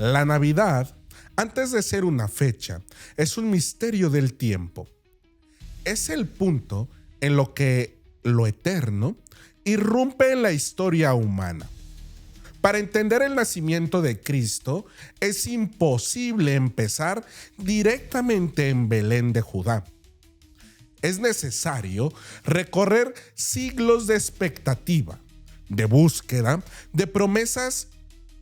La Navidad, antes de ser una fecha, es un misterio del tiempo. Es el punto en lo que lo eterno irrumpe en la historia humana. Para entender el nacimiento de Cristo, es imposible empezar directamente en Belén de Judá. Es necesario recorrer siglos de expectativa, de búsqueda, de promesas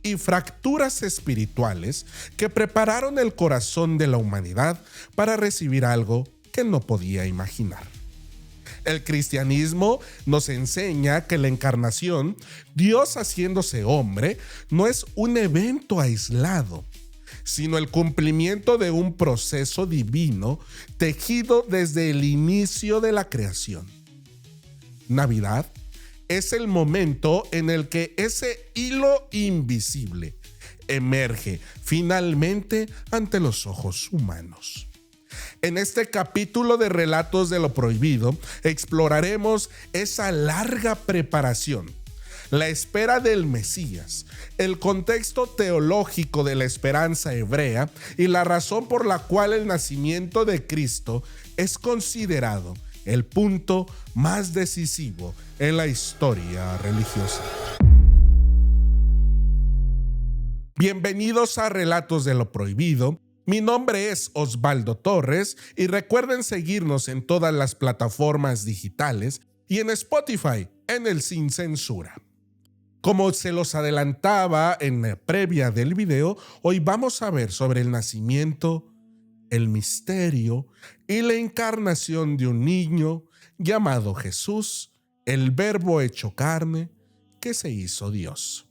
y fracturas espirituales que prepararon el corazón de la humanidad para recibir algo que no podía imaginar. El cristianismo nos enseña que la encarnación, Dios haciéndose hombre, no es un evento aislado, sino el cumplimiento de un proceso divino tejido desde el inicio de la creación. Navidad es el momento en el que ese hilo invisible emerge finalmente ante los ojos humanos. En este capítulo de Relatos de lo Prohibido exploraremos esa larga preparación, la espera del Mesías, el contexto teológico de la esperanza hebrea y la razón por la cual el nacimiento de Cristo es considerado el punto más decisivo en la historia religiosa. Bienvenidos a Relatos de lo Prohibido. Mi nombre es Osvaldo Torres y recuerden seguirnos en todas las plataformas digitales y en Spotify en el Sin Censura. Como se los adelantaba en la previa del video, hoy vamos a ver sobre el nacimiento, el misterio y la encarnación de un niño llamado Jesús, el Verbo hecho carne que se hizo Dios.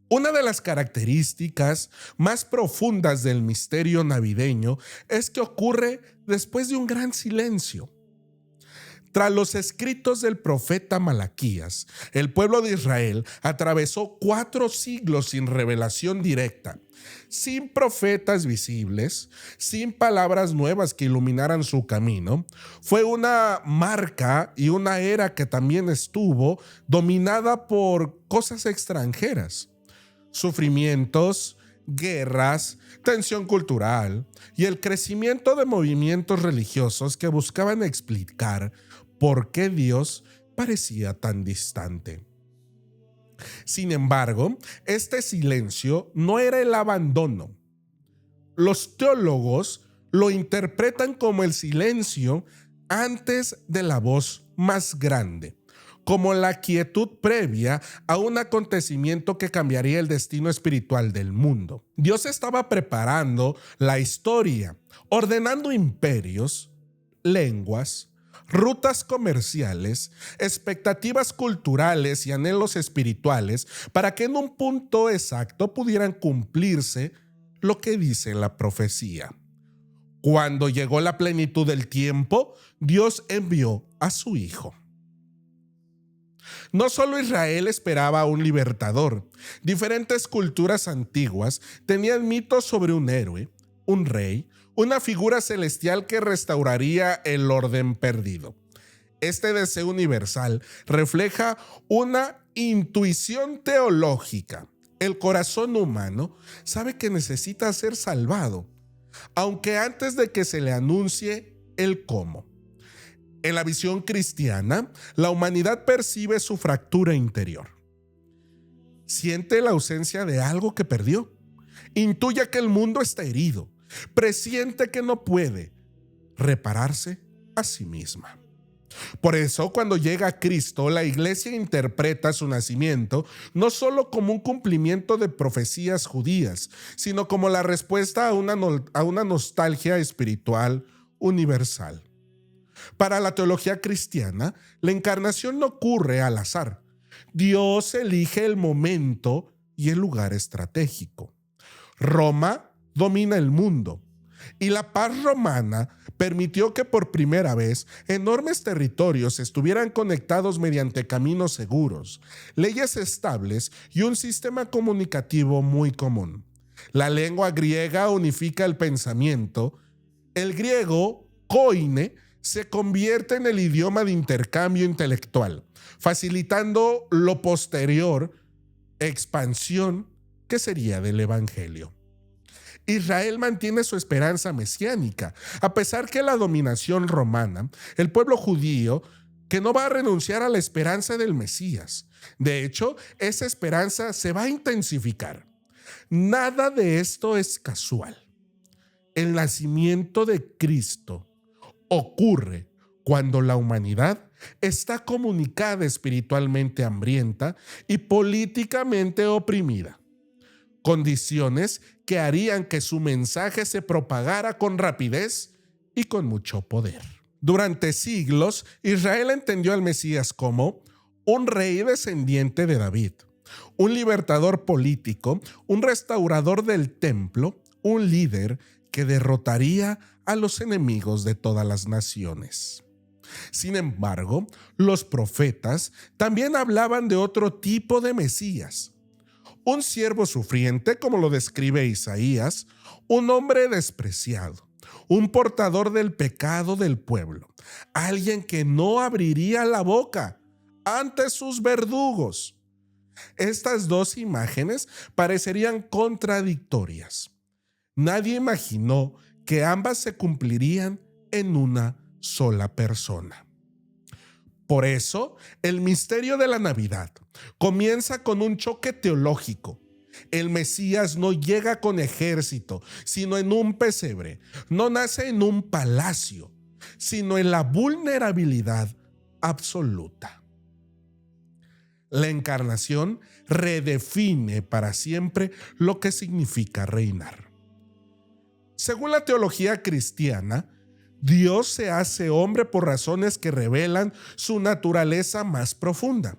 Una de las características más profundas del misterio navideño es que ocurre después de un gran silencio. Tras los escritos del profeta Malaquías, el pueblo de Israel atravesó 4 siglos sin revelación directa, sin profetas visibles, sin palabras nuevas que iluminaran su camino. Fue una marca y una era que también estuvo dominada por cosas extranjeras. Sufrimientos, guerras, tensión cultural y el crecimiento de movimientos religiosos que buscaban explicar por qué Dios parecía tan distante. Sin embargo, este silencio no era el abandono. Los teólogos lo interpretan como el silencio antes de la voz más grande, como la quietud previa a un acontecimiento que cambiaría el destino espiritual del mundo. Dios estaba preparando la historia, ordenando imperios, lenguas, rutas comerciales, expectativas culturales y anhelos espirituales para que en un punto exacto pudieran cumplirse lo que dice la profecía. Cuando llegó la plenitud del tiempo, Dios envió a su Hijo. No solo Israel esperaba a un libertador. Diferentes culturas antiguas tenían mitos sobre un héroe, un rey, una figura celestial que restauraría el orden perdido. Este deseo universal refleja una intuición teológica. El corazón humano sabe que necesita ser salvado, aunque antes de que se le anuncie el cómo. En la visión cristiana, la humanidad percibe su fractura interior. Siente la ausencia de algo que perdió. Intuye que el mundo está herido. Presiente que no puede repararse a sí misma. Por eso, cuando llega Cristo, la iglesia interpreta su nacimiento no solo como un cumplimiento de profecías judías, sino como la respuesta a una nostalgia espiritual universal. Para la teología cristiana, la encarnación no ocurre al azar. Dios elige el momento y el lugar estratégico. Roma domina el mundo y la paz romana permitió que por primera vez enormes territorios estuvieran conectados mediante caminos seguros, leyes estables y un sistema comunicativo muy común. La lengua griega unifica el pensamiento. El griego, koine, se convierte en el idioma de intercambio intelectual, facilitando lo posterior, expansión ¿Qué sería del Evangelio? Israel mantiene su esperanza mesiánica, a pesar que la dominación romana, el pueblo judío, que no va a renunciar a la esperanza del Mesías. De hecho, esa esperanza se va a intensificar. Nada de esto es casual. El nacimiento de Cristo ocurre cuando la humanidad está comunicada, espiritualmente hambrienta y políticamente oprimida. Condiciones que harían que su mensaje se propagara con rapidez y con mucho poder. Durante siglos, Israel entendió al Mesías como un rey descendiente de David, un libertador político, un restaurador del templo, un líder que derrotaría a los enemigos de todas las naciones. Sin embargo, los profetas también hablaban de otro tipo de Mesías. Un siervo sufriente, como lo describe Isaías, un hombre despreciado, un portador del pecado del pueblo, alguien que no abriría la boca ante sus verdugos. Estas dos imágenes parecerían contradictorias. Nadie imaginó que ambas se cumplirían en una sola persona. Por eso, el misterio de la Navidad comienza con un choque teológico. El Mesías no llega con ejército, sino en un pesebre. No nace en un palacio, sino en la vulnerabilidad absoluta. La encarnación redefine para siempre lo que significa reinar. Según la teología cristiana, Dios se hace hombre por razones que revelan su naturaleza más profunda.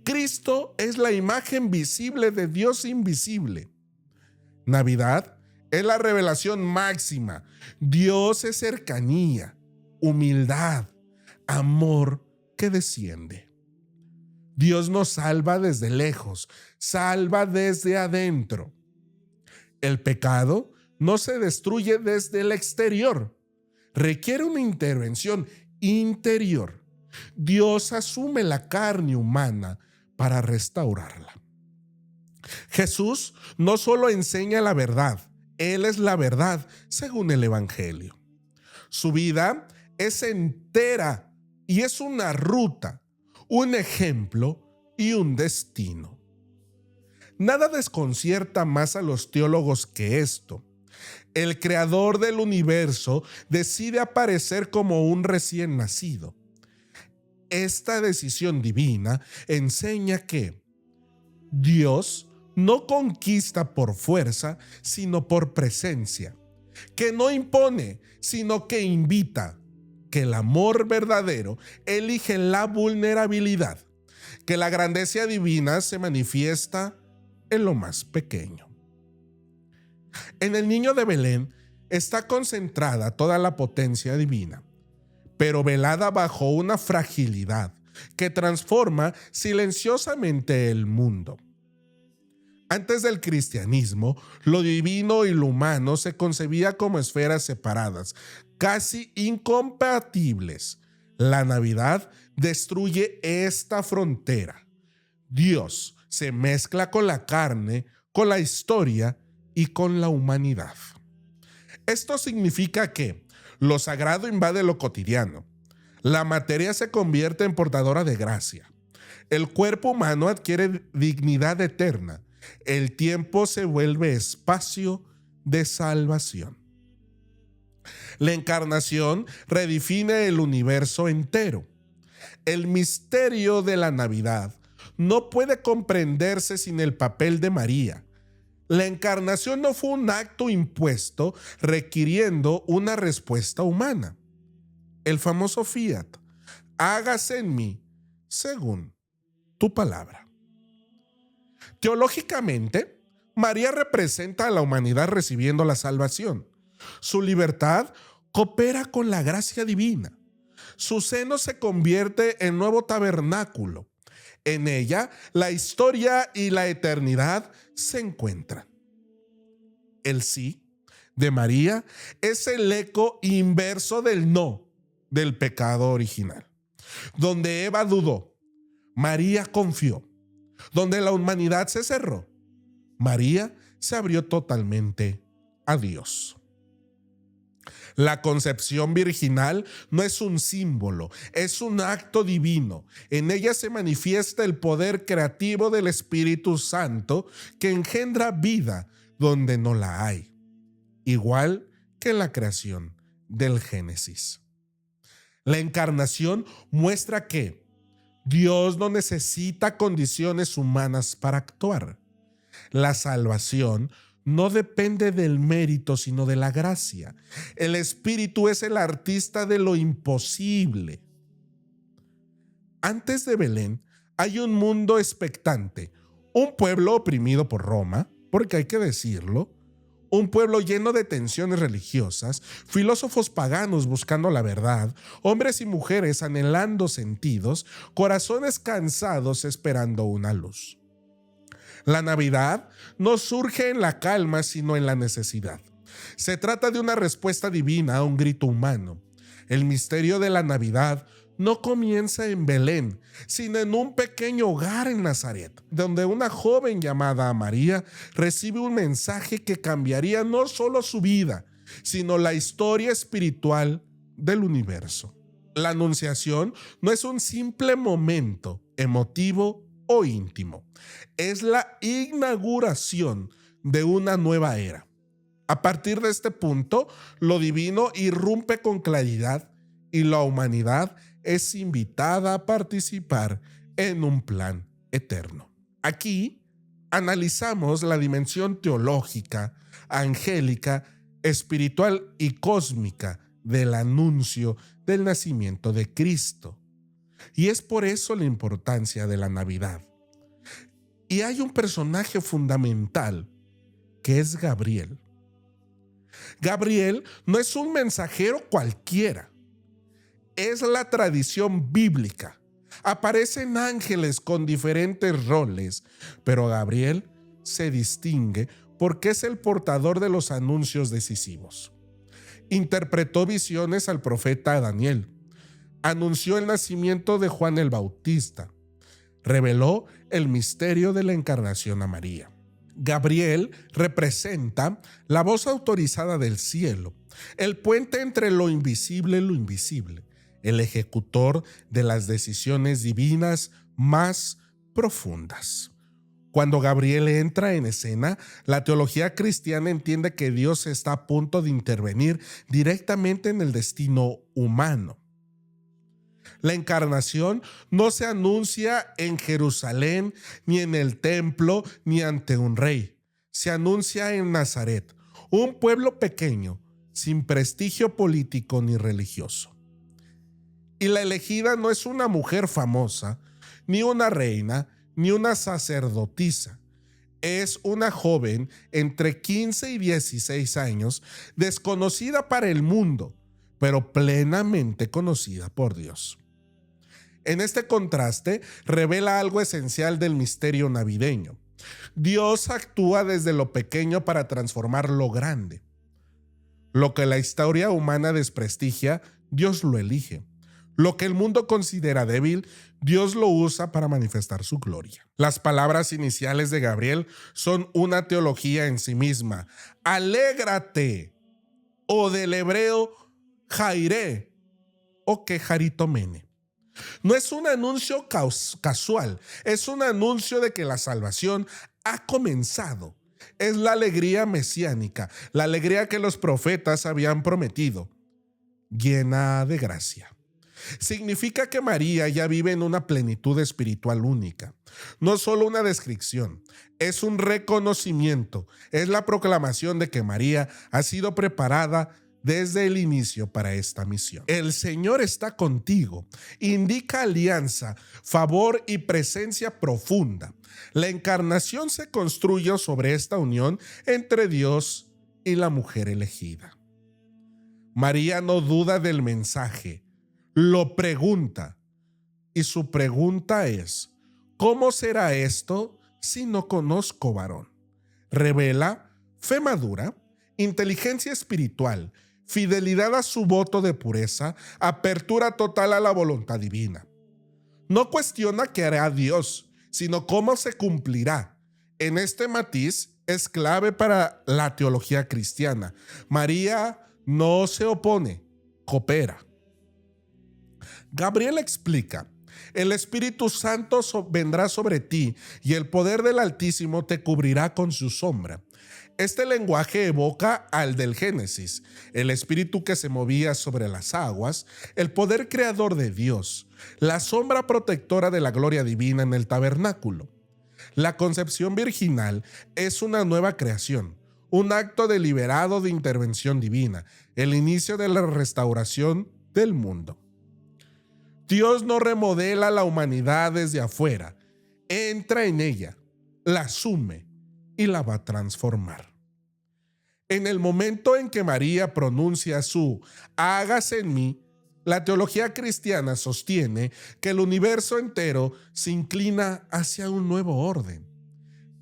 Cristo es la imagen visible de Dios invisible. Navidad es la revelación máxima. Dios es cercanía, humildad, amor que desciende. Dios nos salva desde lejos, salva desde adentro. El pecado no se destruye desde el exterior. Requiere una intervención interior. Dios asume la carne humana para restaurarla. Jesús no solo enseña la verdad, Él es la verdad según el Evangelio. Su vida es entera y es una ruta, un ejemplo y un destino. Nada desconcierta más a los teólogos que esto. El creador del universo decide aparecer como un recién nacido. Esta decisión divina enseña que Dios no conquista por fuerza, sino por presencia, que no impone, sino que invita, que el amor verdadero elige la vulnerabilidad, que la grandeza divina se manifiesta en lo más pequeño. En el niño de Belén está concentrada toda la potencia divina, pero velada bajo una fragilidad que transforma silenciosamente el mundo. Antes del cristianismo, lo divino y lo humano se concebía como esferas separadas, casi incompatibles. La Navidad destruye esta frontera. Dios se mezcla con la carne, con la historia y con la humanidad. Esto significa que lo sagrado invade lo cotidiano. La materia se convierte en portadora de gracia. El cuerpo humano adquiere dignidad eterna. El tiempo se vuelve espacio de salvación. La encarnación redefine el universo entero. El misterio de la Navidad no puede comprenderse sin el papel de María. La encarnación no fue un acto impuesto requiriendo una respuesta humana. El famoso fiat, hágase en mí según tu palabra. Teológicamente, María representa a la humanidad recibiendo la salvación. Su libertad coopera con la gracia divina. Su seno se convierte en nuevo tabernáculo. En ella, la historia y la eternidad se encuentran. El sí de María es el eco inverso del no del pecado original. Donde Eva dudó, María confió. Donde la humanidad se cerró, María se abrió totalmente a Dios. La concepción virginal no es un símbolo, es un acto divino. En ella se manifiesta el poder creativo del Espíritu Santo que engendra vida donde no la hay, igual que en la creación del Génesis. La encarnación muestra que Dios no necesita condiciones humanas para actuar. La salvación no depende del mérito, sino de la gracia. El Espíritu es el artista de lo imposible. Antes de Belén hay un mundo expectante, un pueblo oprimido por Roma, porque hay que decirlo, un pueblo lleno de tensiones religiosas, filósofos paganos buscando la verdad, hombres y mujeres anhelando sentidos, corazones cansados esperando una luz. La Navidad no surge en la calma, sino en la necesidad. Se trata de una respuesta divina a un grito humano. El misterio de la Navidad no comienza en Belén, sino en un pequeño hogar en Nazaret, donde una joven llamada María recibe un mensaje que cambiaría no solo su vida, sino la historia espiritual del universo. La Anunciación no es un simple momento emotivo o íntimo, es la inauguración de una nueva era. A partir de este punto, lo divino irrumpe con claridad y la humanidad es invitada a participar en un plan eterno. Aquí analizamos la dimensión teológica, angélica, espiritual y cósmica del anuncio del nacimiento de Cristo. Y es por eso la importancia de la Navidad. Y hay un personaje fundamental que es Gabriel. Gabriel no es un mensajero cualquiera. Es la tradición bíblica. Aparecen ángeles con diferentes roles, pero Gabriel se distingue porque es el portador de los anuncios decisivos. Interpretó visiones al profeta Daniel. Anunció el nacimiento de Juan el Bautista. Reveló el misterio de la encarnación a María. Gabriel representa la voz autorizada del cielo, el puente entre lo invisible y lo invisible, el ejecutor de las decisiones divinas más profundas. Cuando Gabriel entra en escena, la teología cristiana entiende que Dios está a punto de intervenir directamente en el destino humano. La encarnación no se anuncia en Jerusalén, ni en el templo, ni ante un rey. Se anuncia en Nazaret, un pueblo pequeño, sin prestigio político ni religioso. Y la elegida no es una mujer famosa, ni una reina, ni una sacerdotisa. Es una joven entre 15 y 16 años, desconocida para el mundo, pero plenamente conocida por Dios. En este contraste revela algo esencial del misterio navideño. Dios actúa desde lo pequeño para transformar lo grande. Lo que la historia humana desprestigia, Dios lo elige. Lo que el mundo considera débil, Dios lo usa para manifestar su gloria. Las palabras iniciales de Gabriel son una teología en sí misma. Alégrate, o del hebreo jairé, o quejaritomene. No es un anuncio casual, es un anuncio de que la salvación ha comenzado. Es la alegría mesiánica, la alegría que los profetas habían prometido, llena de gracia. Significa que María ya vive en una plenitud espiritual única. No solo una descripción, es un reconocimiento, es la proclamación de que María ha sido preparada desde el inicio para esta misión. El Señor está contigo, indica alianza, favor y presencia profunda. La encarnación se construye sobre esta unión entre Dios y la mujer elegida. María no duda del mensaje, lo pregunta, y su pregunta es: ¿cómo será esto si no conozco varón? Revela fe madura, inteligencia espiritual, fidelidad a su voto de pureza, apertura total a la voluntad divina. No cuestiona qué hará Dios, sino cómo se cumplirá. En este matiz es clave para la teología cristiana. María no se opone, coopera. Gabriel explica: el Espíritu Santo vendrá sobre ti y el poder del Altísimo te cubrirá con su sombra. Este lenguaje evoca al del Génesis, el espíritu que se movía sobre las aguas, el poder creador de Dios, la sombra protectora de la gloria divina en el tabernáculo. La concepción virginal es una nueva creación, un acto deliberado de intervención divina, el inicio de la restauración del mundo. Dios no remodela la humanidad desde afuera, entra en ella, la asume y la va a transformar. En el momento en que María pronuncia su hágase en mí, la teología cristiana sostiene que el universo entero se inclina hacia un nuevo orden.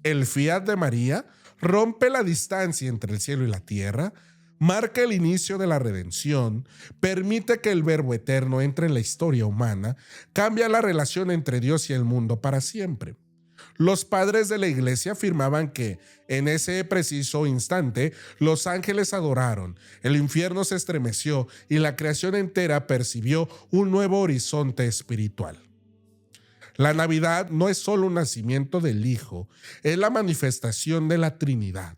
El fiat de María rompe la distancia entre el cielo y la tierra, marca el inicio de la redención, permite que el Verbo eterno entre en la historia humana, cambia la relación entre Dios y el mundo para siempre. Los padres de la iglesia afirmaban que en ese preciso instante los ángeles adoraron, el infierno se estremeció y la creación entera percibió un nuevo horizonte espiritual. La Navidad no es solo un nacimiento del Hijo, es la manifestación de la Trinidad.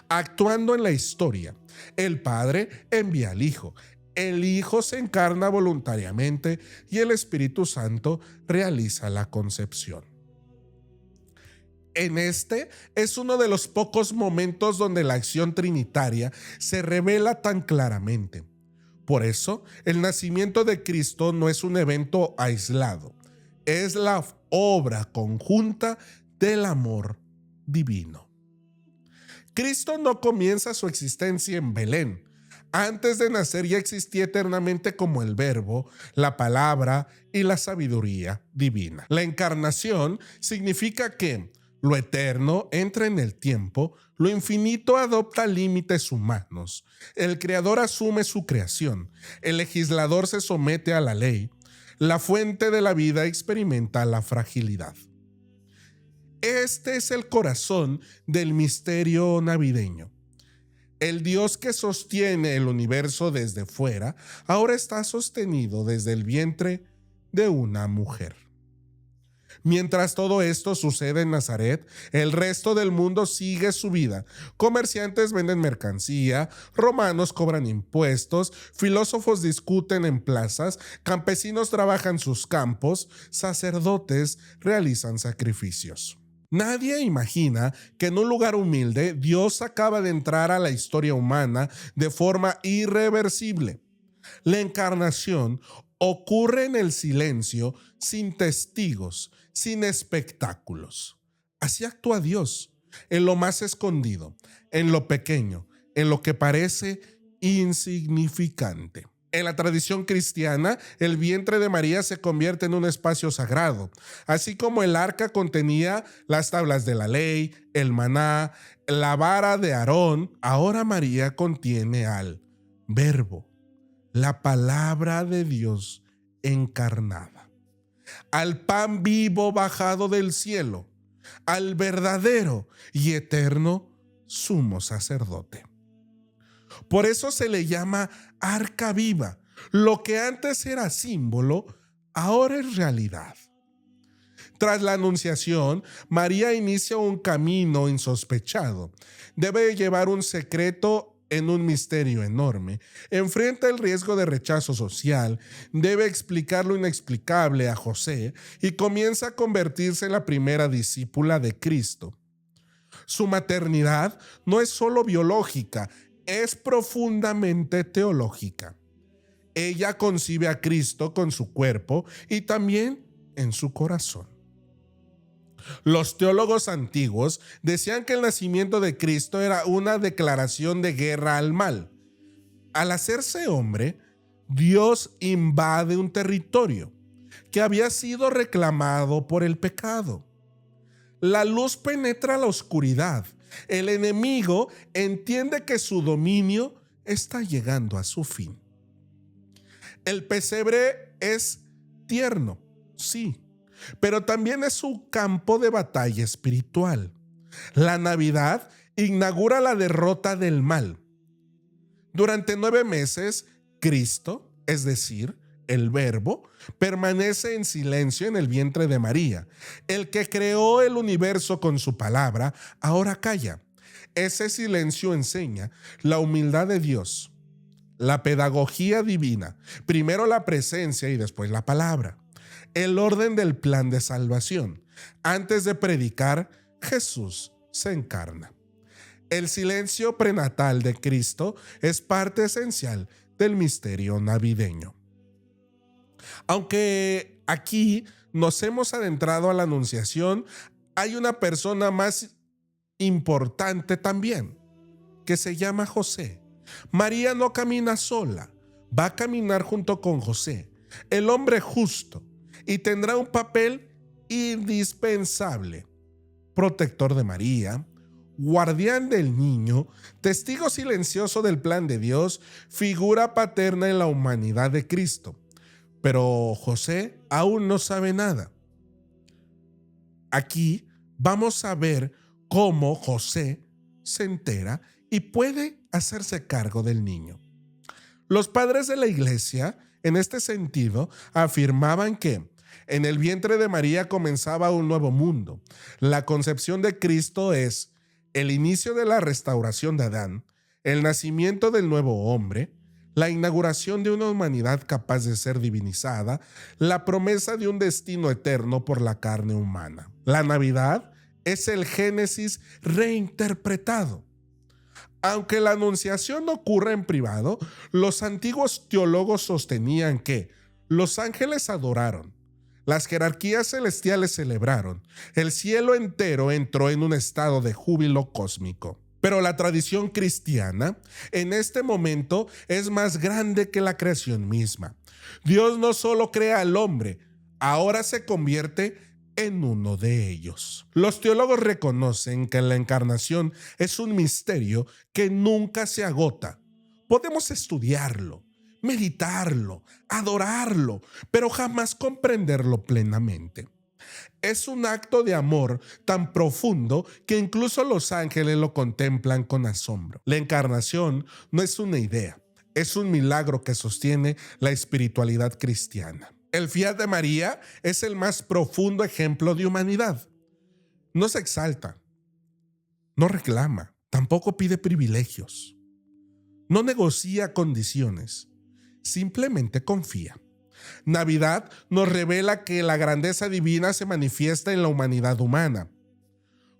Actuando en la historia, el Padre envía al Hijo, el Hijo se encarna voluntariamente y el Espíritu Santo realiza la concepción. Este es uno de los pocos momentos donde la acción trinitaria se revela tan claramente. Por eso, el nacimiento de Cristo no es un evento aislado, es la obra conjunta del amor divino. Cristo no comienza su existencia en Belén. Antes de nacer ya existía eternamente como el Verbo, la palabra y la sabiduría divina. La encarnación significa que lo eterno entra en el tiempo, lo infinito adopta límites humanos, el creador asume su creación, el legislador se somete a la ley, la fuente de la vida experimenta la fragilidad. Este es el corazón del misterio navideño. El Dios que sostiene el universo desde fuera, ahora está sostenido desde el vientre de una mujer. Mientras todo esto sucede en Nazaret, el resto del mundo sigue su vida. Comerciantes venden mercancía, romanos cobran impuestos, filósofos discuten en plazas, campesinos trabajan sus campos, sacerdotes realizan sacrificios. Nadie imagina que en un lugar humilde Dios acaba de entrar a la historia humana de forma irreversible. La encarnación ocurre en el silencio, sin testigos, sin espectáculos. Así actúa Dios, en lo más escondido, en lo pequeño, en lo que parece insignificante. En la tradición cristiana, el vientre de María se convierte en un espacio sagrado. Así como el arca contenía las tablas de la ley, el maná, la vara de Aarón, ahora María contiene al Verbo, la palabra de Dios encarnada, al pan vivo bajado del cielo, al verdadero y eterno sumo sacerdote. Por eso se le llama arca viva. Lo que antes era símbolo, ahora es realidad. Tras la anunciación, María inicia un camino insospechado. Debe llevar un secreto en un misterio enorme. Enfrenta el riesgo de rechazo social, debe explicar lo inexplicable a José y comienza a convertirse en la primera discípula de Cristo. Su maternidad no es solo biológica, es profundamente teológica. Ella concibe a Cristo con su cuerpo y también en su corazón. Los teólogos antiguos decían que el nacimiento de Cristo era una declaración de guerra al mal. Al hacerse hombre, Dios invade un territorio que había sido reclamado por el pecado. La luz penetra la oscuridad. El enemigo entiende que su dominio está llegando a su fin. El pesebre es tierno, sí, pero también es un campo de batalla espiritual. La Navidad inaugura la derrota del mal. Durante 9 meses, Cristo, es decir, el Verbo, permanece en silencio en el vientre de María. El que creó el universo con su palabra, ahora calla. Ese silencio enseña la humildad de Dios, la pedagogía divina, primero la presencia y después la palabra, el orden del plan de salvación. Antes de predicar, Jesús se encarna. El silencio prenatal de Cristo es parte esencial del misterio navideño. Aunque aquí nos hemos adentrado a la Anunciación, hay una persona más importante también, que se llama José. María no camina sola, va a caminar junto con José, el hombre justo, y tendrá un papel indispensable: protector de María, guardián del niño, testigo silencioso del plan de Dios, figura paterna en la humanidad de Cristo. Pero José aún no sabe nada. Aquí vamos a ver cómo José se entera y puede hacerse cargo del niño. Los padres de la iglesia, en este sentido, afirmaban que en el vientre de María comenzaba un nuevo mundo. La concepción de Cristo es el inicio de la restauración de Adán, el nacimiento del nuevo hombre, la inauguración de una humanidad capaz de ser divinizada, la promesa de un destino eterno por la carne humana. La Navidad es el Génesis reinterpretado. Aunque la Anunciación ocurre en privado, los antiguos teólogos sostenían que los ángeles adoraron, las jerarquías celestiales celebraron, el cielo entero entró en un estado de júbilo cósmico. Pero la tradición cristiana en este momento es más grande que la creación misma. Dios no solo crea al hombre, ahora se convierte en uno de ellos. Los teólogos reconocen que la encarnación es un misterio que nunca se agota. Podemos estudiarlo, meditarlo, adorarlo, pero jamás comprenderlo plenamente. Es un acto de amor tan profundo que incluso los ángeles lo contemplan con asombro. La encarnación no es una idea, es un milagro que sostiene la espiritualidad cristiana. El fiat de María es el más profundo ejemplo de humanidad. No se exalta, no reclama, tampoco pide privilegios, no negocia condiciones, simplemente confía. Navidad nos revela que la grandeza divina se manifiesta en la humanidad humana.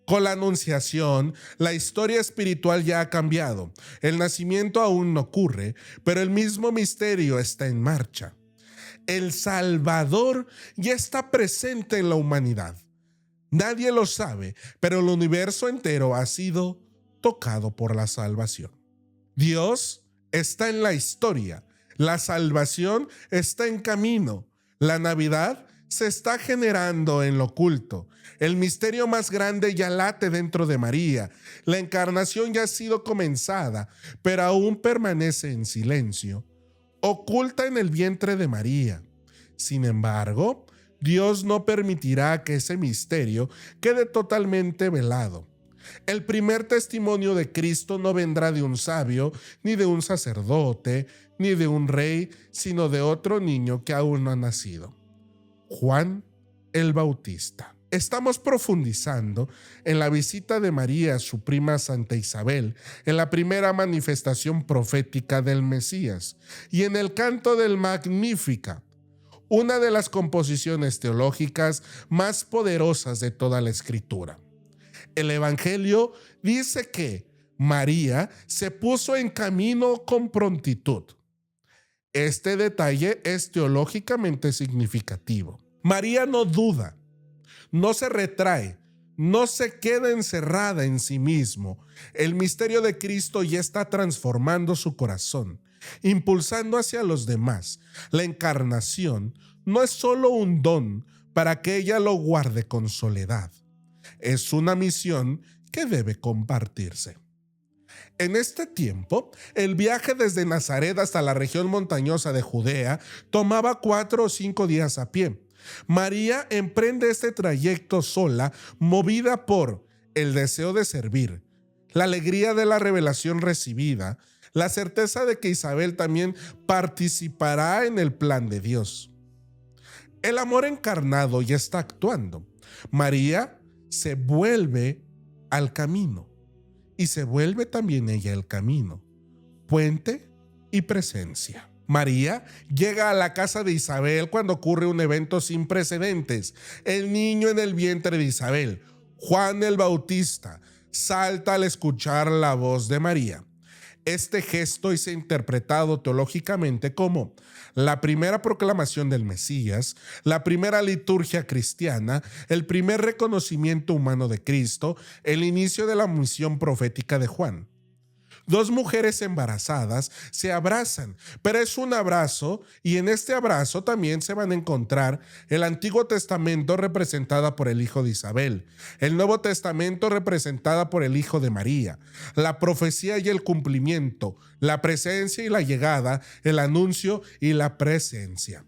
Con la Anunciación, la historia espiritual ya ha cambiado. El nacimiento aún no ocurre, pero el mismo misterio está en marcha. El Salvador ya está presente en la humanidad. Nadie lo sabe, pero el universo entero ha sido tocado por la salvación. Dios está en la historia. La salvación está en camino. La Navidad se está generando en lo oculto. El misterio más grande ya late dentro de María. La encarnación ya ha sido comenzada, pero aún permanece en silencio, oculta en el vientre de María. Sin embargo, Dios no permitirá que ese misterio quede totalmente velado. El primer testimonio de Cristo no vendrá de un sabio, ni de un sacerdote, ni de un rey, sino de otro niño que aún no ha nacido: Juan el Bautista. Estamos profundizando en la visita de María a su prima Santa Isabel, en la primera manifestación profética del Mesías, y en el canto del Magnificat, una de las composiciones teológicas más poderosas de toda la Escritura. El Evangelio dice que María se puso en camino con prontitud. Este detalle es teológicamente significativo. María no duda, no se retrae, no se queda encerrada en sí mismo. El misterio de Cristo ya está transformando su corazón, impulsando hacia los demás. La encarnación no es solo un don para que ella lo guarde con soledad. Es una misión que debe compartirse. En este tiempo, el viaje desde Nazaret hasta la región montañosa de Judea tomaba 4 o 5 días a pie. María emprende este trayecto sola, movida por el deseo de servir, la alegría de la revelación recibida, la certeza de que Isabel también participará en el plan de Dios. El amor encarnado ya está actuando. María se vuelve al camino y se vuelve también ella el camino, puente y presencia. María llega a la casa de Isabel cuando ocurre un evento sin precedentes. El niño en el vientre de Isabel, Juan el Bautista, salta al escuchar la voz de María. Este gesto es interpretado teológicamente como la primera proclamación del Mesías, la primera liturgia cristiana, el primer reconocimiento humano de Cristo, el inicio de la misión profética de Juan. Dos mujeres embarazadas se abrazan, pero es un abrazo y en este abrazo también se van a encontrar el Antiguo Testamento representada por el hijo de Isabel, el Nuevo Testamento representada por el hijo de María, la profecía y el cumplimiento, la presencia y la llegada, el anuncio y la presencia.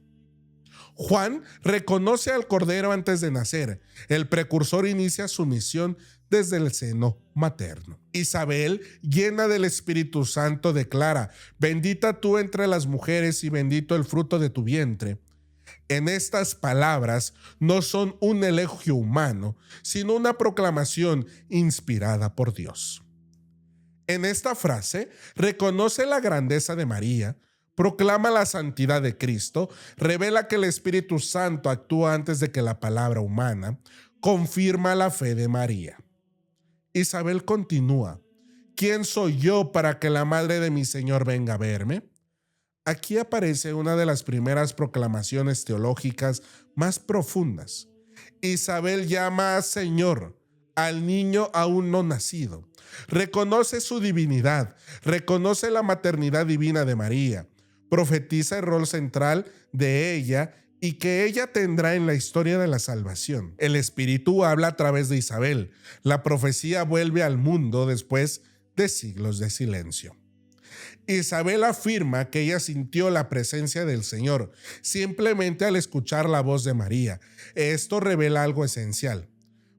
Juan reconoce al Cordero antes de nacer. El precursor inicia su misión desde el seno materno. Isabel, llena del Espíritu Santo, declara: bendita tú entre las mujeres y bendito el fruto de tu vientre. En estas palabras no son un elogio humano, sino una proclamación inspirada por Dios. En esta frase reconoce la grandeza de María, proclama la santidad de Cristo, revela que el Espíritu Santo actúa antes de que la palabra humana, confirma la fe de María. Isabel continúa: ¿quién soy yo para que la madre de mi Señor venga a verme? Aquí aparece una de las primeras proclamaciones teológicas más profundas. Isabel llama a Señor al niño aún no nacido. Reconoce su divinidad, reconoce la maternidad divina de María, profetiza el rol central de ella y que ella tendrá en la historia de la salvación. El Espíritu habla a través de Isabel. La profecía vuelve al mundo después de siglos de silencio. Isabel afirma que ella sintió la presencia del Señor simplemente al escuchar la voz de María. Esto revela algo esencial.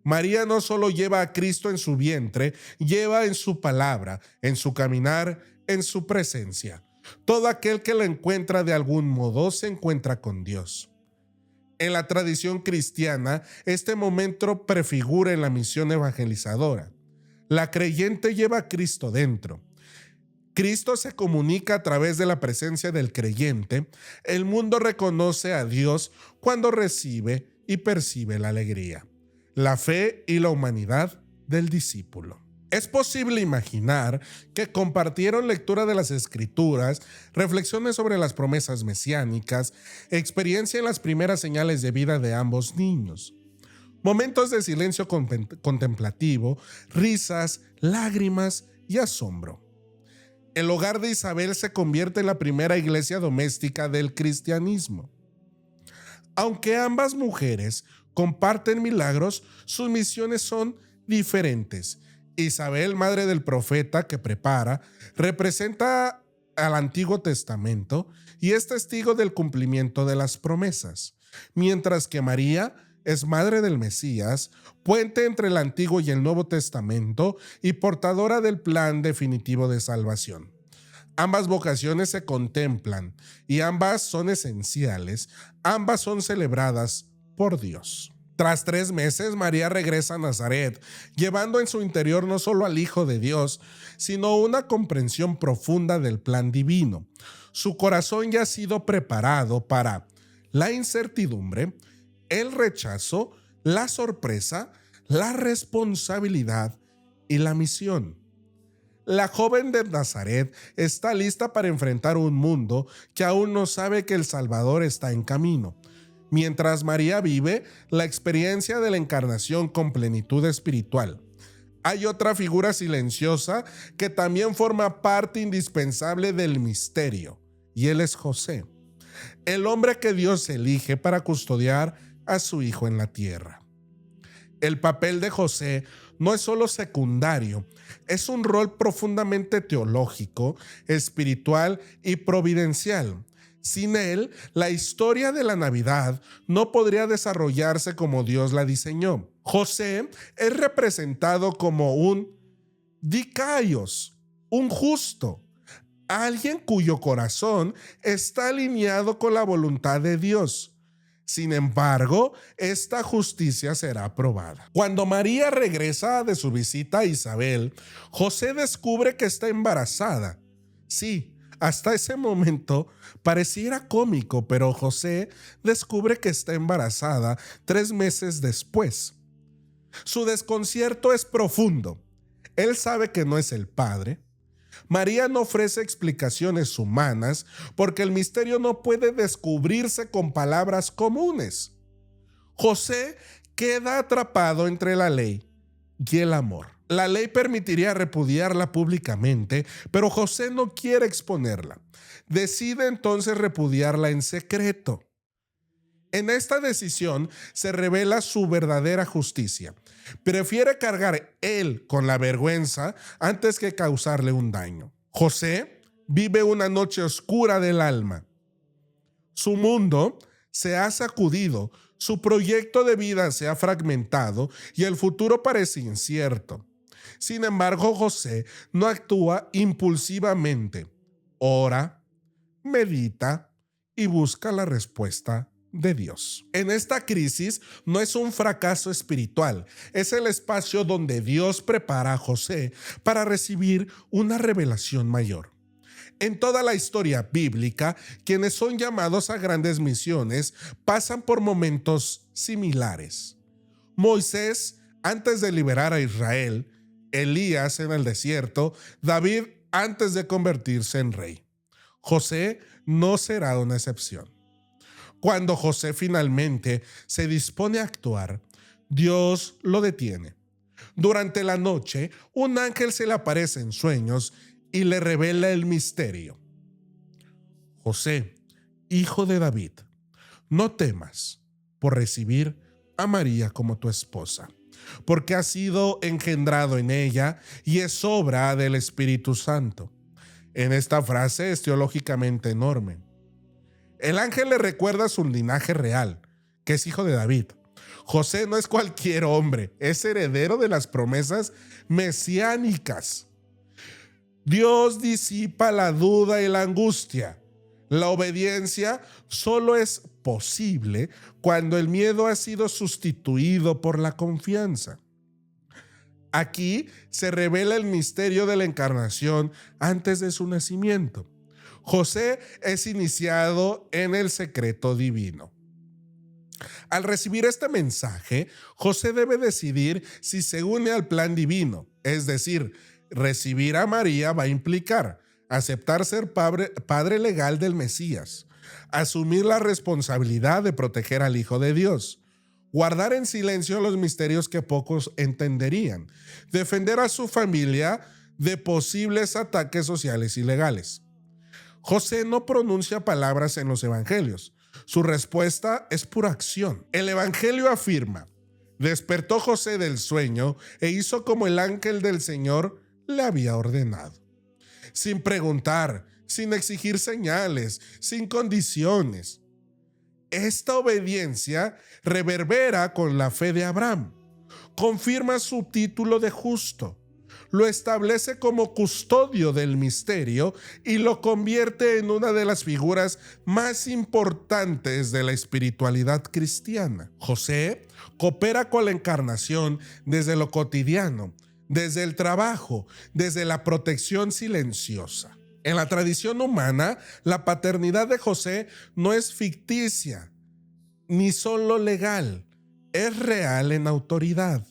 María no solo lleva a Cristo en su vientre, lleva en su palabra, en su caminar, en su presencia. Todo aquel que la encuentra de algún modo se encuentra con Dios. En la tradición cristiana, este momento prefigura en la misión evangelizadora. La creyente lleva a Cristo dentro. Cristo se comunica a través de la presencia del creyente. El mundo reconoce a Dios cuando recibe y percibe la alegría, la fe y la humanidad del discípulo. Es posible imaginar que compartieron lectura de las Escrituras, reflexiones sobre las promesas mesiánicas, experiencia en las primeras señales de vida de ambos niños, momentos de silencio contemplativo, risas, lágrimas y asombro. El hogar de Isabel se convierte en la primera iglesia doméstica del cristianismo. Aunque ambas mujeres comparten milagros, sus misiones son diferentes. Isabel, madre del profeta que prepara, representa al Antiguo Testamento y es testigo del cumplimiento de las promesas, mientras que María es madre del Mesías, puente entre el Antiguo y el Nuevo Testamento y portadora del plan definitivo de salvación. Ambas vocaciones se contemplan y ambas son esenciales, ambas son celebradas por Dios. Tras 3 meses, María regresa a Nazaret, llevando en su interior no solo al Hijo de Dios, sino una comprensión profunda del plan divino. Su corazón ya ha sido preparado para la incertidumbre, el rechazo, la sorpresa, la responsabilidad y la misión. La joven de Nazaret está lista para enfrentar un mundo que aún no sabe que el Salvador está en camino. Mientras María vive la experiencia de la encarnación con plenitud espiritual. Hay otra figura silenciosa que también forma parte indispensable del misterio, y él es José, el hombre que Dios elige para custodiar a su hijo en la tierra. El papel de José no es solo secundario, es un rol profundamente teológico, espiritual y providencial. Sin él, la historia de la Navidad no podría desarrollarse como Dios la diseñó. José es representado como un dikaios, un justo, alguien cuyo corazón está alineado con la voluntad de Dios. Sin embargo, esta justicia será probada. Cuando María regresa de su visita a Isabel, José descubre que está embarazada. Sí, hasta ese momento pareciera cómico, pero José descubre que está embarazada 3 meses después. Su desconcierto es profundo. Él sabe que no es el padre. María no ofrece explicaciones humanas porque el misterio no puede descubrirse con palabras comunes. José queda atrapado entre la ley y el amor. La ley permitiría repudiarla públicamente, pero José no quiere exponerla. Decide entonces repudiarla en secreto. En esta decisión se revela su verdadera justicia. Prefiere cargar él con la vergüenza antes que causarle un daño. José vive una noche oscura del alma. Su mundo se ha sacudido, su proyecto de vida se ha fragmentado y el futuro parece incierto. Sin embargo, José no actúa impulsivamente. Ora, medita y busca la respuesta de Dios. En esta crisis no es un fracaso espiritual, es el espacio donde Dios prepara a José para recibir una revelación mayor. En toda la historia bíblica, quienes son llamados a grandes misiones pasan por momentos similares. Moisés, antes de liberar a Israel, Elías en el desierto, David antes de convertirse en rey. José no será una excepción. Cuando José finalmente se dispone a actuar, Dios lo detiene. Durante la noche, un ángel se le aparece en sueños y le revela el misterio. José, hijo de David, no temas por recibir a María como tu esposa, porque has sido engendrado en ella y es obra del Espíritu Santo. En esta frase es teológicamente enorme. El ángel le recuerda su linaje real, que es hijo de David. José no es cualquier hombre, es heredero de las promesas mesiánicas. Dios disipa la duda y la angustia. La obediencia solo es posible cuando el miedo ha sido sustituido por la confianza. Aquí se revela el misterio de la encarnación antes de su nacimiento. José es iniciado en el secreto divino. Al recibir este mensaje, José debe decidir si se une al plan divino, es decir, recibir a María va a implicar aceptar ser padre legal del Mesías, asumir la responsabilidad de proteger al Hijo de Dios, guardar en silencio los misterios que pocos entenderían, defender a su familia de posibles ataques sociales y legales. José no pronuncia palabras en los evangelios. Su respuesta es pura acción. El evangelio afirma: despertó José del sueño e hizo como el ángel del Señor le había ordenado. Sin preguntar, sin exigir señales, sin condiciones. Esta obediencia reverbera con la fe de Abraham. Confirma su título de justo. Lo establece como custodio del misterio y lo convierte en una de las figuras más importantes de la espiritualidad cristiana. José coopera con la encarnación desde lo cotidiano, desde el trabajo, desde la protección silenciosa. En la tradición humana, la paternidad de José no es ficticia, ni solo legal, es real en autoridad.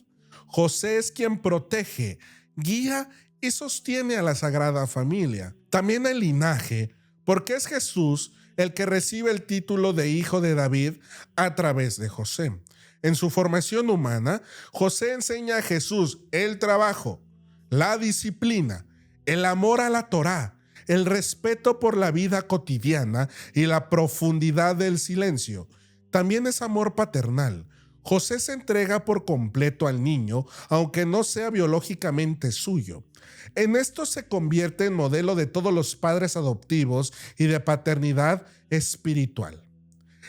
José es quien protege, guía y sostiene a la Sagrada Familia. También el linaje, porque es Jesús el que recibe el título de hijo de David a través de José. En su formación humana, José enseña a Jesús el trabajo, la disciplina, el amor a la Torá, el respeto por la vida cotidiana y la profundidad del silencio. También es amor paternal. José se entrega por completo al niño, aunque no sea biológicamente suyo. En esto se convierte en modelo de todos los padres adoptivos y de paternidad espiritual.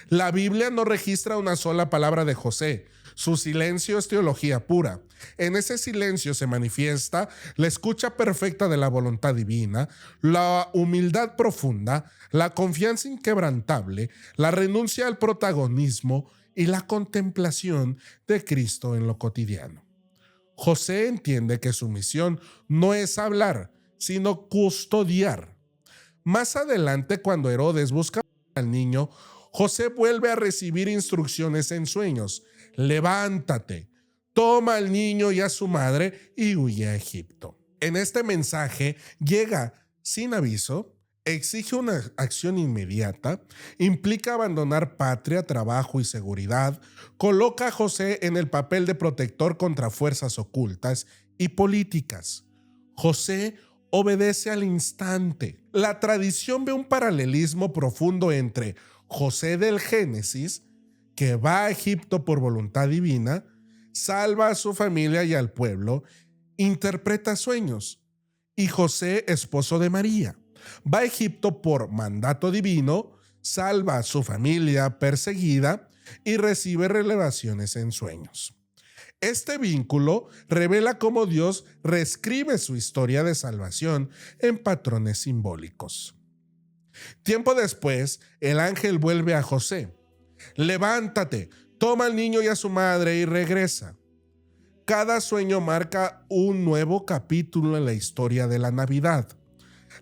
La Biblia no registra una sola palabra de José. Su silencio es teología pura. En ese silencio se manifiesta la escucha perfecta de la voluntad divina, la humildad profunda, la confianza inquebrantable, la renuncia al protagonismo y la contemplación de Cristo en lo cotidiano. José entiende que su misión no es hablar, sino custodiar. Más adelante, cuando Herodes busca al niño, José vuelve a recibir instrucciones en sueños. Levántate, toma al niño y a su madre y huye a Egipto. En este mensaje llega sin aviso, exige una acción inmediata, implica abandonar patria, trabajo y seguridad, coloca a José en el papel de protector contra fuerzas ocultas y políticas. José obedece al instante. La tradición ve un paralelismo profundo entre José del Génesis, que va a Egipto por voluntad divina, salva a su familia y al pueblo, interpreta sueños, y José, esposo de María, va a Egipto por mandato divino, salva a su familia perseguida y recibe revelaciones en sueños. Este vínculo revela cómo Dios reescribe su historia de salvación en patrones simbólicos. Tiempo después, el ángel vuelve a José. Levántate, toma al niño y a su madre y regresa. Cada sueño marca un nuevo capítulo en la historia de la Navidad.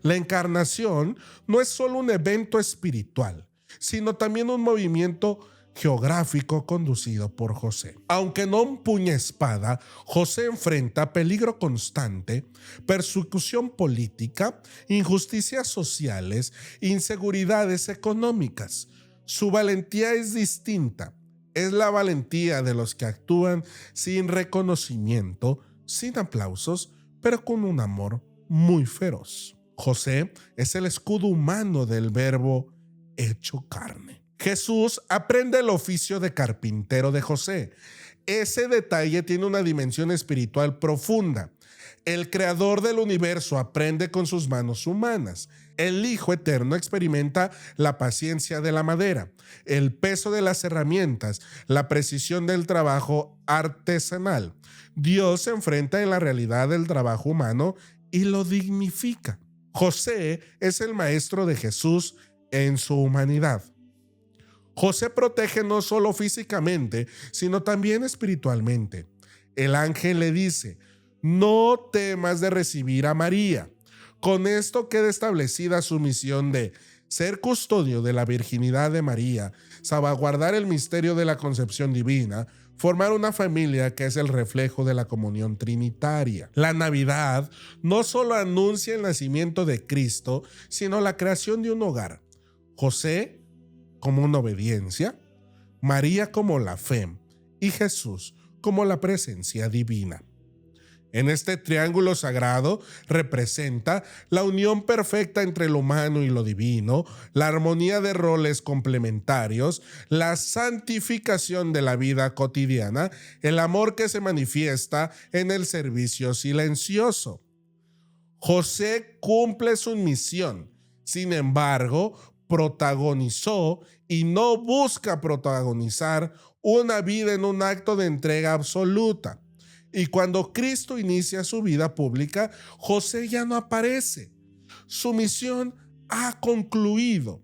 La encarnación no es solo un evento espiritual, sino también un movimiento geográfico conducido por José. Aunque no empuña espada, José enfrenta peligro constante, persecución política, injusticias sociales, inseguridades económicas. Su valentía es distinta. Es la valentía de los que actúan sin reconocimiento, sin aplausos, pero con un amor muy feroz. José es el escudo humano del Verbo hecho carne. Jesús aprende el oficio de carpintero de José. Ese detalle tiene una dimensión espiritual profunda. El creador del universo aprende con sus manos humanas. El Hijo Eterno experimenta la paciencia de la madera, el peso de las herramientas, la precisión del trabajo artesanal. Dios se enfrenta en la realidad del trabajo humano y lo dignifica. José es el maestro de Jesús en su humanidad. José protege no solo físicamente, sino también espiritualmente. El ángel le dice: no temas de recibir a María. Con esto queda establecida su misión de ser custodio de la virginidad de María, salvaguardar el misterio de la concepción divina, formar una familia que es el reflejo de la comunión trinitaria. La Navidad no solo anuncia el nacimiento de Cristo, sino la creación de un hogar. José como una obediencia, María como la fe y Jesús como la presencia divina. En este triángulo sagrado representa la unión perfecta entre lo humano y lo divino, la armonía de roles complementarios, la santificación de la vida cotidiana, el amor que se manifiesta en el servicio silencioso. José cumple su misión, sin embargo, protagonizó y no busca protagonizar una vida en un acto de entrega absoluta. Y cuando Cristo inicia su vida pública, José ya no aparece. Su misión ha concluido.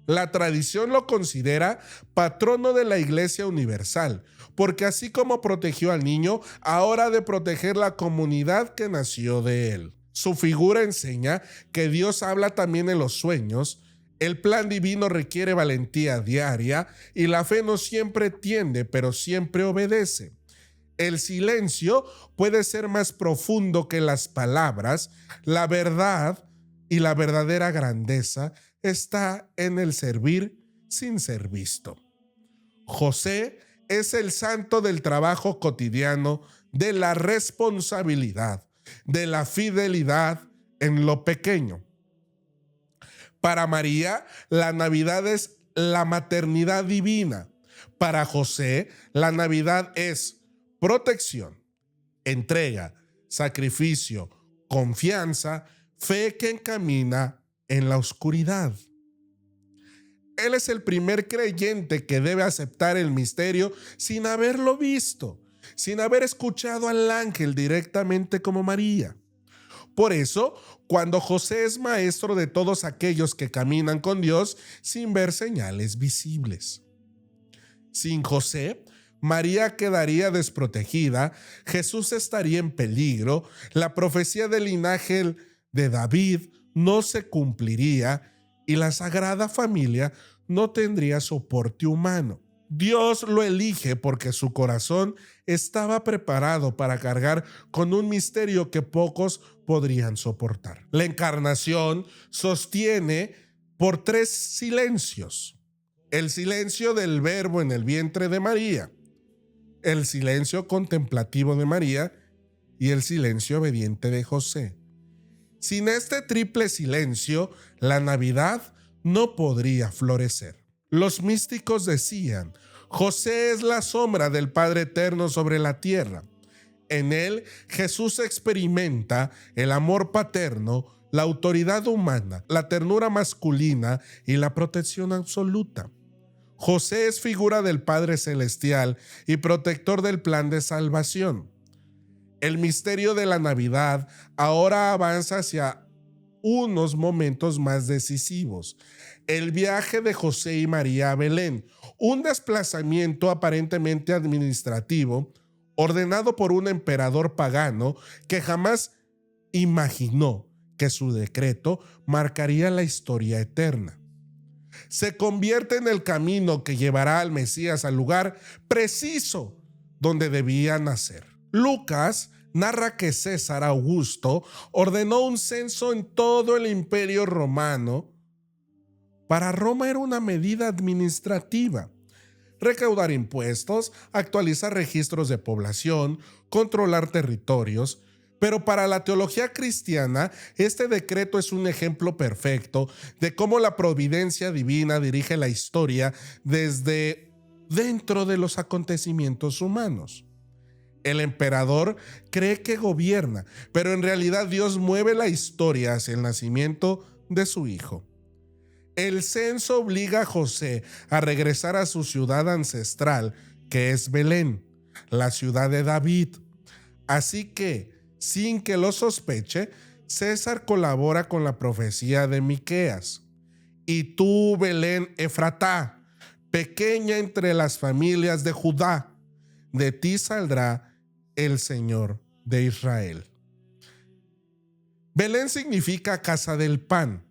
La tradición lo considera patrono de la Iglesia Universal, porque así como protegió al niño, ahora ha de proteger la comunidad que nació de él. Su figura enseña que Dios habla también en los sueños. El plan divino requiere valentía diaria y la fe no siempre tiende, pero siempre obedece. El silencio puede ser más profundo que las palabras. La verdad y la verdadera grandeza está en el servir sin ser visto. José es el santo del trabajo cotidiano, de la responsabilidad, de la fidelidad en lo pequeño. Para María, la Navidad es la maternidad divina. Para José, la Navidad es protección, entrega, sacrificio, confianza, fe que encamina en la oscuridad. Él es el primer creyente que debe aceptar el misterio sin haberlo visto, sin haber escuchado al ángel directamente como María. Por eso, cuando José es maestro de todos aquellos que caminan con Dios sin ver señales visibles. Sin José, María quedaría desprotegida, Jesús estaría en peligro, la profecía del linaje de David no se cumpliría y la Sagrada Familia no tendría soporte humano. Dios lo elige porque su corazón estaba preparado para cargar con un misterio que pocos podrían soportar. La encarnación sostiene por 3 silencios. El silencio del Verbo en el vientre de María, el silencio contemplativo de María y el silencio obediente de José. Sin este triple silencio, la Navidad no podría florecer. Los místicos decían: José es la sombra del Padre Eterno sobre la tierra. En él, Jesús experimenta el amor paterno, la autoridad humana, la ternura masculina y la protección absoluta. José es figura del Padre Celestial y protector del plan de salvación. El misterio de la Navidad ahora avanza hacia unos momentos más decisivos. El viaje de José y María a Belén, un desplazamiento aparentemente administrativo, ordenado por un emperador pagano que jamás imaginó que su decreto marcaría la historia eterna. Se convierte en el camino que llevará al Mesías al lugar preciso donde debía nacer. Lucas narra que César Augusto ordenó un censo en todo el Imperio Romano. Para Roma era una medida administrativa: recaudar impuestos, actualizar registros de población, controlar territorios. Pero para la teología cristiana, este decreto es un ejemplo perfecto de cómo la providencia divina dirige la historia desde dentro de los acontecimientos humanos. El emperador cree que gobierna, pero en realidad Dios mueve la historia hacia el nacimiento de su hijo. El censo obliga a José a regresar a su ciudad ancestral, que es Belén, la ciudad de David. Así que, sin que lo sospeche, César colabora con la profecía de Miqueas. Y tú, Belén Efratá, pequeña entre las familias de Judá, de ti saldrá el Señor de Israel. Belén significa casa del pan.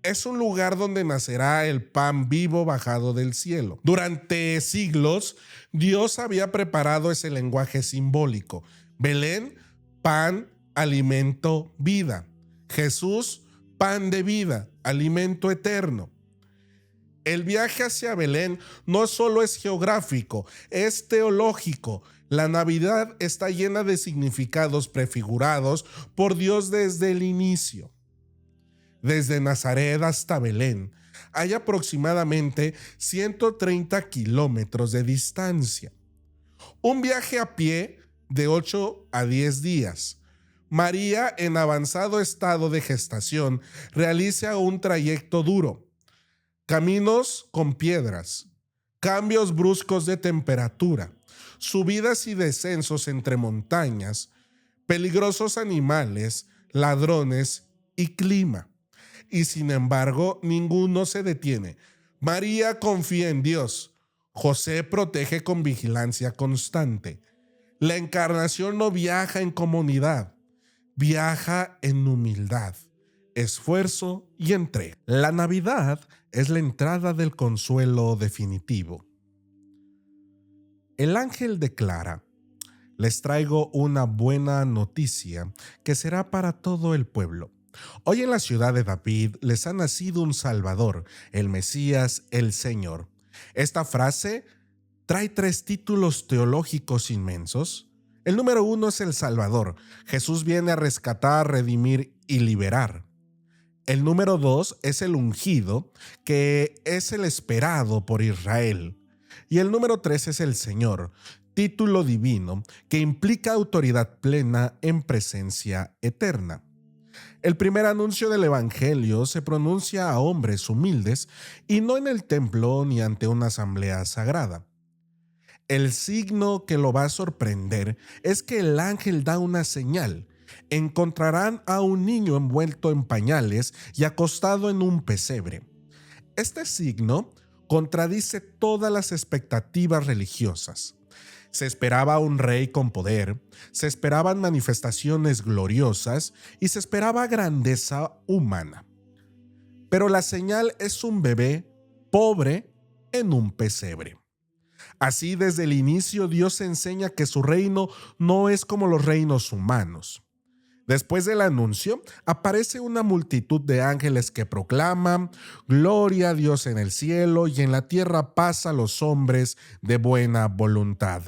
Es un lugar donde nacerá el pan vivo bajado del cielo. Durante siglos, Dios había preparado ese lenguaje simbólico. Belén, pan, alimento, vida. Jesús, pan de vida, alimento eterno. El viaje hacia Belén no solo es geográfico, es teológico. La Navidad está llena de significados prefigurados por Dios desde el inicio. Desde Nazaret hasta Belén hay aproximadamente 130 kilómetros de distancia. Un viaje a pie de 8 a 10 días. María, en avanzado estado de gestación, realiza un trayecto duro. Caminos con piedras, cambios bruscos de temperatura, subidas y descensos entre montañas, peligrosos animales, ladrones y clima. Y sin embargo, ninguno se detiene. María confía en Dios. José protege con vigilancia constante. La encarnación no viaja en comunidad, viaja en humildad, esfuerzo y entrega. La Navidad es la entrada del consuelo definitivo. El ángel declara: les traigo una buena noticia que será para todo el pueblo. Hoy en la ciudad de David les ha nacido un Salvador, el Mesías, el Señor. Esta frase trae 3 títulos teológicos inmensos. El número 1 es el Salvador. Jesús viene a rescatar, redimir y liberar. El número 2 es el ungido, que es el esperado por Israel. Y el número 3 es el Señor, título divino que implica autoridad plena en presencia eterna. El primer anuncio del Evangelio se pronuncia a hombres humildes y no en el templo ni ante una asamblea sagrada. El signo que lo va a sorprender es que el ángel da una señal. Encontrarán a un niño envuelto en pañales y acostado en un pesebre. Este signo contradice todas las expectativas religiosas. Se esperaba un rey con poder, se esperaban manifestaciones gloriosas y se esperaba grandeza humana. Pero la señal es un bebé pobre en un pesebre. Así, desde el inicio, Dios enseña que su reino no es como los reinos humanos. Después del anuncio, aparece una multitud de ángeles que proclaman: gloria a Dios en el cielo y en la tierra paz a los hombres de buena voluntad.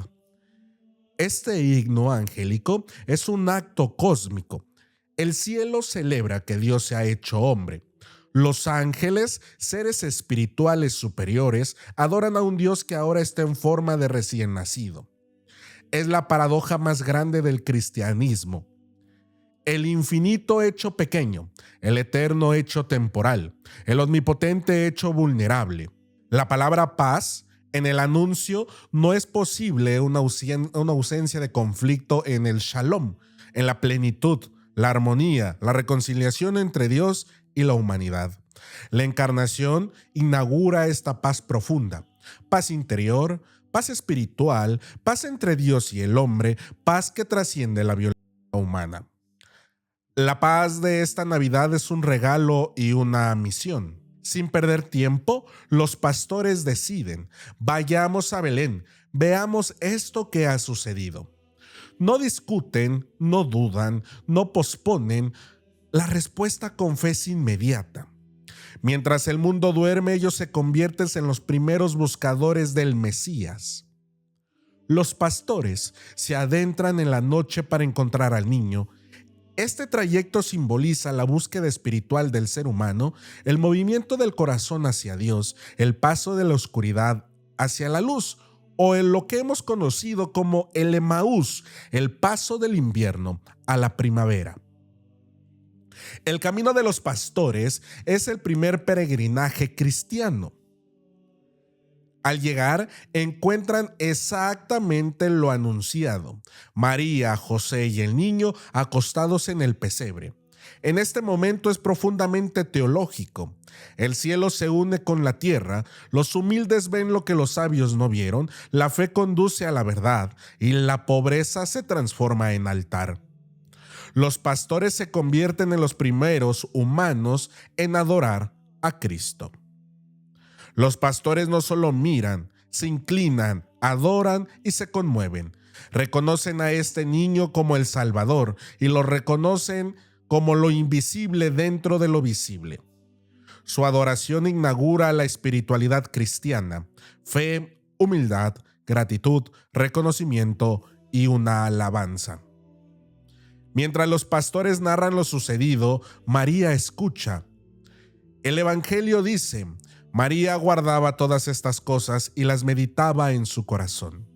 Este himno angélico es un acto cósmico. El cielo celebra que Dios se ha hecho hombre. Los ángeles, seres espirituales superiores, adoran a un Dios que ahora está en forma de recién nacido. Es la paradoja más grande del cristianismo. El infinito hecho pequeño, el eterno hecho temporal, el omnipotente hecho vulnerable. La palabra paz en el anuncio no es posible una ausencia de conflicto en el shalom, en la plenitud, la armonía, la reconciliación entre Dios y la humanidad. La encarnación inaugura esta paz profunda, paz interior, paz espiritual, paz entre Dios y el hombre, paz que trasciende la violencia humana. La paz de esta Navidad es un regalo y una misión. Sin perder tiempo, los pastores deciden: vayamos a Belén, veamos esto que ha sucedido. No discuten, no dudan, no posponen. La respuesta con fe es inmediata. Mientras el mundo duerme, ellos se convierten en los primeros buscadores del Mesías. Los pastores se adentran en la noche para encontrar al niño. Este trayecto simboliza la búsqueda espiritual del ser humano, el movimiento del corazón hacia Dios, el paso de la oscuridad hacia la luz, o en lo que hemos conocido como el Emaús, el paso del invierno a la primavera. El camino de los pastores es el primer peregrinaje cristiano. Al llegar, encuentran exactamente lo anunciado: María, José y el niño acostados en el pesebre. En este momento es profundamente teológico. El cielo se une con la tierra, los humildes ven lo que los sabios no vieron, la fe conduce a la verdad y la pobreza se transforma en altar. Los pastores se convierten en los primeros humanos en adorar a Cristo. Los pastores no solo miran, se inclinan, adoran y se conmueven. Reconocen a este niño como el Salvador y lo reconocen como lo invisible dentro de lo visible. Su adoración inaugura la espiritualidad cristiana: fe, humildad, gratitud, reconocimiento y una alabanza. Mientras los pastores narran lo sucedido, María escucha. El Evangelio dice: María guardaba todas estas cosas y las meditaba en su corazón.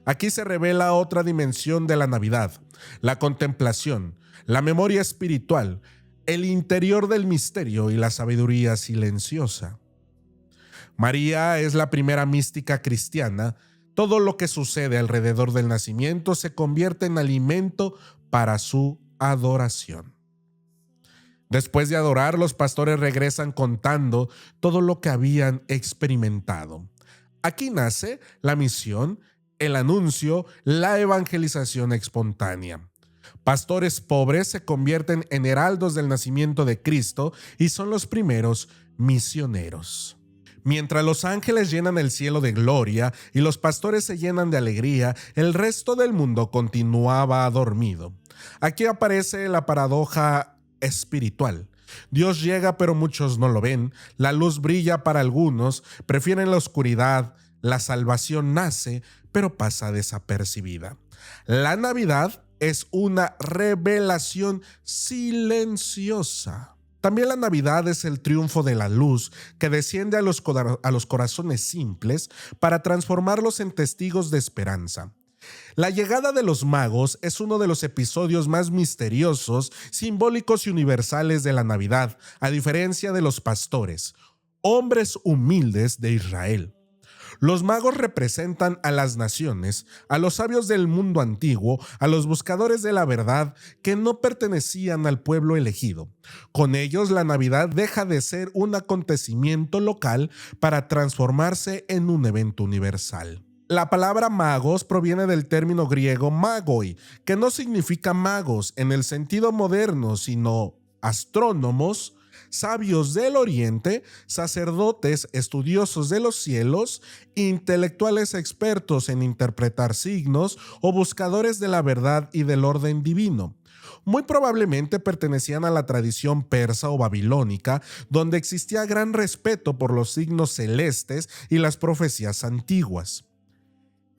Aquí se revela otra dimensión de la Navidad: la contemplación, la memoria espiritual, el interior del misterio y la sabiduría silenciosa. María es la primera mística cristiana. Todo lo que sucede alrededor del nacimiento se convierte en alimento para su adoración. Después de adorar, los pastores regresan contando todo lo que habían experimentado. Aquí nace la misión, el anuncio, la evangelización espontánea. Pastores pobres se convierten en heraldos del nacimiento de Cristo y son los primeros misioneros. Mientras los ángeles llenan el cielo de gloria y los pastores se llenan de alegría, el resto del mundo continuaba dormido. Aquí aparece la paradoja espiritual. Dios llega, pero muchos no lo ven. La luz brilla para algunos, prefieren la oscuridad. La salvación nace, pero pasa desapercibida. La Navidad es una revelación silenciosa. También la Navidad es el triunfo de la luz que desciende a los corazones simples para transformarlos en testigos de esperanza. La llegada de los magos es uno de los episodios más misteriosos, simbólicos y universales de la Navidad, a diferencia de los pastores, hombres humildes de Israel. Los magos representan a las naciones, a los sabios del mundo antiguo, a los buscadores de la verdad que no pertenecían al pueblo elegido. Con ellos, la Navidad deja de ser un acontecimiento local para transformarse en un evento universal. La palabra magos proviene del término griego magoi, que no significa magos en el sentido moderno, sino astrónomos, sabios del oriente, sacerdotes estudiosos de los cielos, intelectuales expertos en interpretar signos o buscadores de la verdad y del orden divino. Muy probablemente pertenecían a la tradición persa o babilónica, donde existía gran respeto por los signos celestes y las profecías antiguas.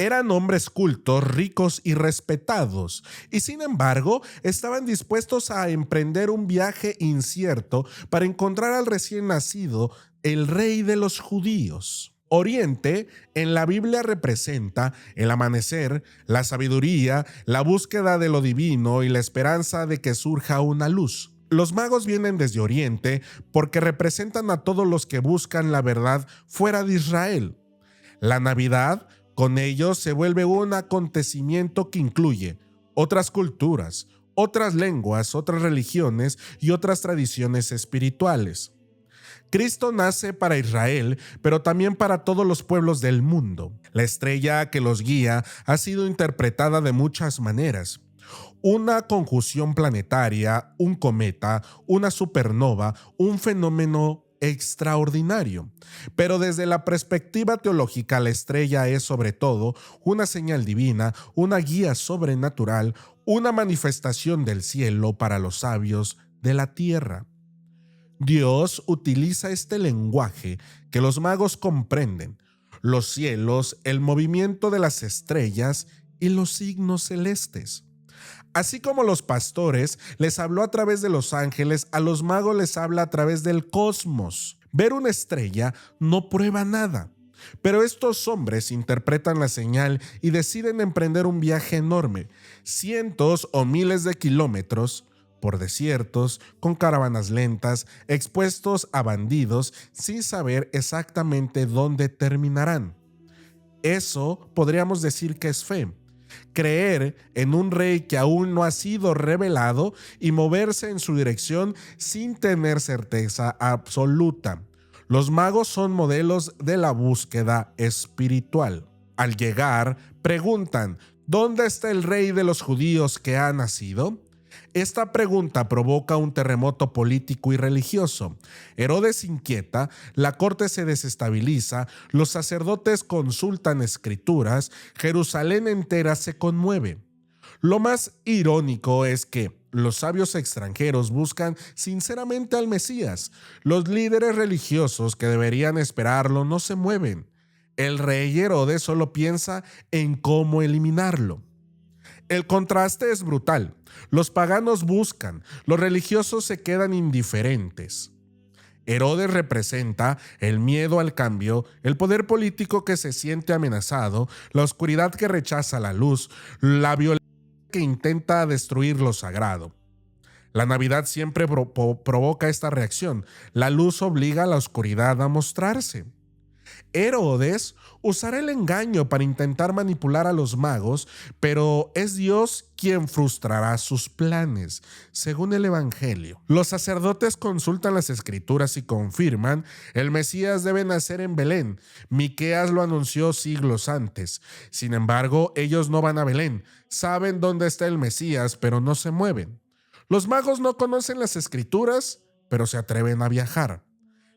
Eran hombres cultos, ricos y respetados, y sin embargo estaban dispuestos a emprender un viaje incierto para encontrar al recién nacido, el rey de los judíos. Oriente en la Biblia representa el amanecer, la sabiduría, la búsqueda de lo divino y la esperanza de que surja una luz. Los magos vienen desde Oriente porque representan a todos los que buscan la verdad fuera de Israel. La Navidad con ellos se vuelve un acontecimiento que incluye otras culturas, otras lenguas, otras religiones y otras tradiciones espirituales. Cristo nace para Israel, pero también para todos los pueblos del mundo. La estrella que los guía ha sido interpretada de muchas maneras. Una conjunción planetaria, un cometa, una supernova, un fenómeno extraordinario. Pero desde la perspectiva teológica, la estrella es sobre todo una señal divina, una guía sobrenatural, una manifestación del cielo para los sabios de la tierra. Dios utiliza este lenguaje que los magos comprenden: los cielos, el movimiento de las estrellas y los signos celestes. Así como los pastores les habló a través de los ángeles, a los magos les habla a través del cosmos. Ver una estrella no prueba nada, pero estos hombres interpretan la señal y deciden emprender un viaje enorme, cientos o miles de kilómetros, por desiertos, con caravanas lentas, expuestos a bandidos, sin saber exactamente dónde terminarán. Eso podríamos decir que es fe. Creer en un rey que aún no ha sido revelado y moverse en su dirección sin tener certeza absoluta. Los magos son modelos de la búsqueda espiritual. Al llegar, preguntan: ¿dónde está el rey de los judíos que ha nacido? Esta pregunta provoca un terremoto político y religioso. Herodes inquieta, la corte se desestabiliza, los sacerdotes consultan escrituras, Jerusalén entera se conmueve. Lo más irónico es que los sabios extranjeros buscan sinceramente al Mesías. Los líderes religiosos que deberían esperarlo no se mueven. El rey Herodes solo piensa en cómo eliminarlo. El contraste es brutal. Los paganos buscan, los religiosos se quedan indiferentes. Herodes representa el miedo al cambio, el poder político que se siente amenazado, la oscuridad que rechaza la luz, la violencia que intenta destruir lo sagrado. La Navidad siempre provoca esta reacción. La luz obliga a la oscuridad a mostrarse. Herodes usará el engaño para intentar manipular a los magos, pero es Dios quien frustrará sus planes, según el Evangelio. Los sacerdotes consultan las Escrituras y confirman: el Mesías debe nacer en Belén. Miqueas lo anunció siglos antes. Sin embargo, ellos no van a Belén. Saben dónde está el Mesías, pero no se mueven. Los magos no conocen las Escrituras, pero se atreven a viajar.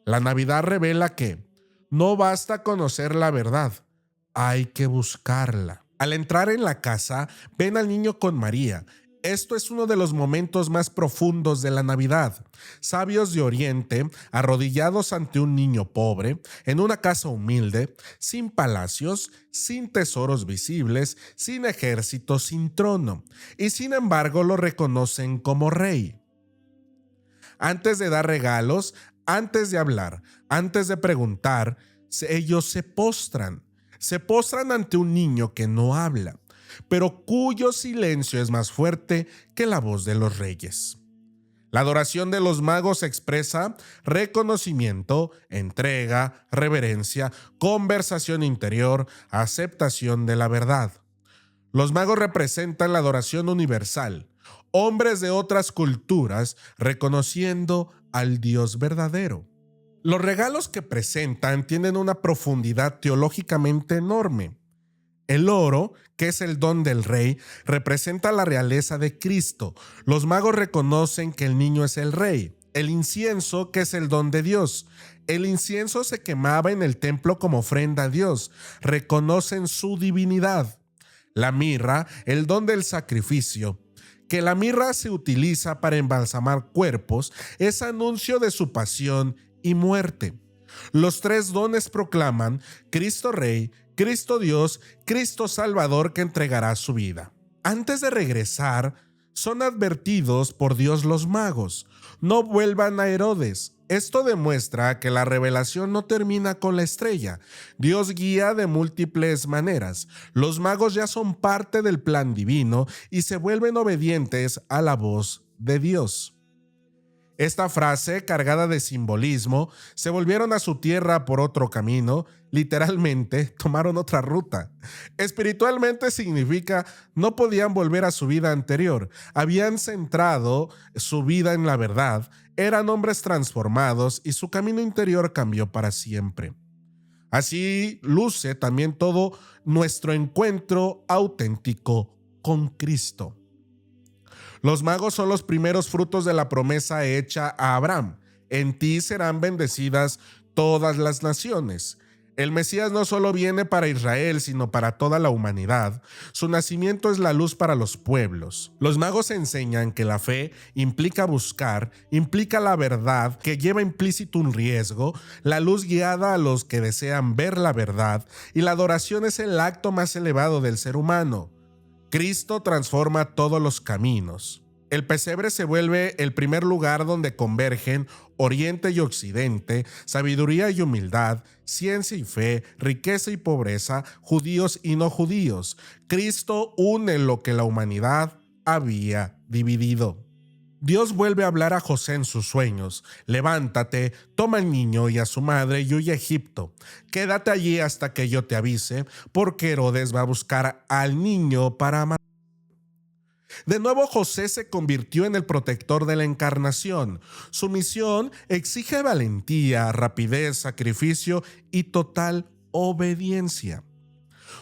La Navidad revela que no basta conocer la verdad, hay que buscarla. Al entrar en la casa, ven al niño con María. Esto es uno de los momentos más profundos de la Navidad. Sabios de Oriente, arrodillados ante un niño pobre, en una casa humilde, sin palacios, sin tesoros visibles, sin ejército, sin trono, y sin embargo lo reconocen como rey. Antes de dar regalos, antes de hablar, antes de preguntar, ellos se postran. Se postran ante un niño que no habla, pero cuyo silencio es más fuerte que la voz de los reyes. La adoración de los magos expresa reconocimiento, entrega, reverencia, conversación interior, aceptación de la verdad. Los magos representan la adoración universal, hombres de otras culturas reconociendo al Dios verdadero. Los regalos que presentan tienen una profundidad teológicamente enorme. El oro, que es el don del rey, representa la realeza de Cristo. Los magos reconocen que el niño es el rey. El incienso, que es el don de Dios. El incienso se quemaba en el templo como ofrenda a Dios. Reconocen su divinidad. La mirra, el don del sacrificio. Que la mirra se utiliza para embalsamar cuerpos, es anuncio de su pasión y muerte. Los tres dones proclaman Cristo Rey, Cristo Dios, Cristo Salvador que entregará su vida. Antes de regresar, son advertidos por Dios los magos. No vuelvan a Herodes. Esto demuestra que la revelación no termina con la estrella. Dios guía de múltiples maneras. Los magos ya son parte del plan divino y se vuelven obedientes a la voz de Dios. Esta frase, cargada de simbolismo, se volvieron a su tierra por otro camino, literalmente tomaron otra ruta. Espiritualmente significa no podían volver a su vida anterior, habían centrado su vida en la verdad, eran hombres transformados y su camino interior cambió para siempre. Así luce también todo nuestro encuentro auténtico con Cristo. Los magos son los primeros frutos de la promesa hecha a Abraham. En ti serán bendecidas todas las naciones. El Mesías no solo viene para Israel, sino para toda la humanidad. Su nacimiento es la luz para los pueblos. Los magos enseñan que la fe implica buscar, implica la verdad, que lleva implícito un riesgo, la luz guiada a los que desean ver la verdad, y la adoración es el acto más elevado del ser humano. Cristo transforma todos los caminos. El pesebre se vuelve el primer lugar donde convergen Oriente y Occidente, sabiduría y humildad, ciencia y fe, riqueza y pobreza, judíos y no judíos. Cristo une lo que la humanidad había dividido. Dios vuelve a hablar a José en sus sueños. Levántate, toma al niño y a su madre y huye a Egipto. Quédate allí hasta que yo te avise, porque Herodes va a buscar al niño para matarlo. De nuevo José se convirtió en el protector de la encarnación. Su misión exige valentía, rapidez, sacrificio y total obediencia.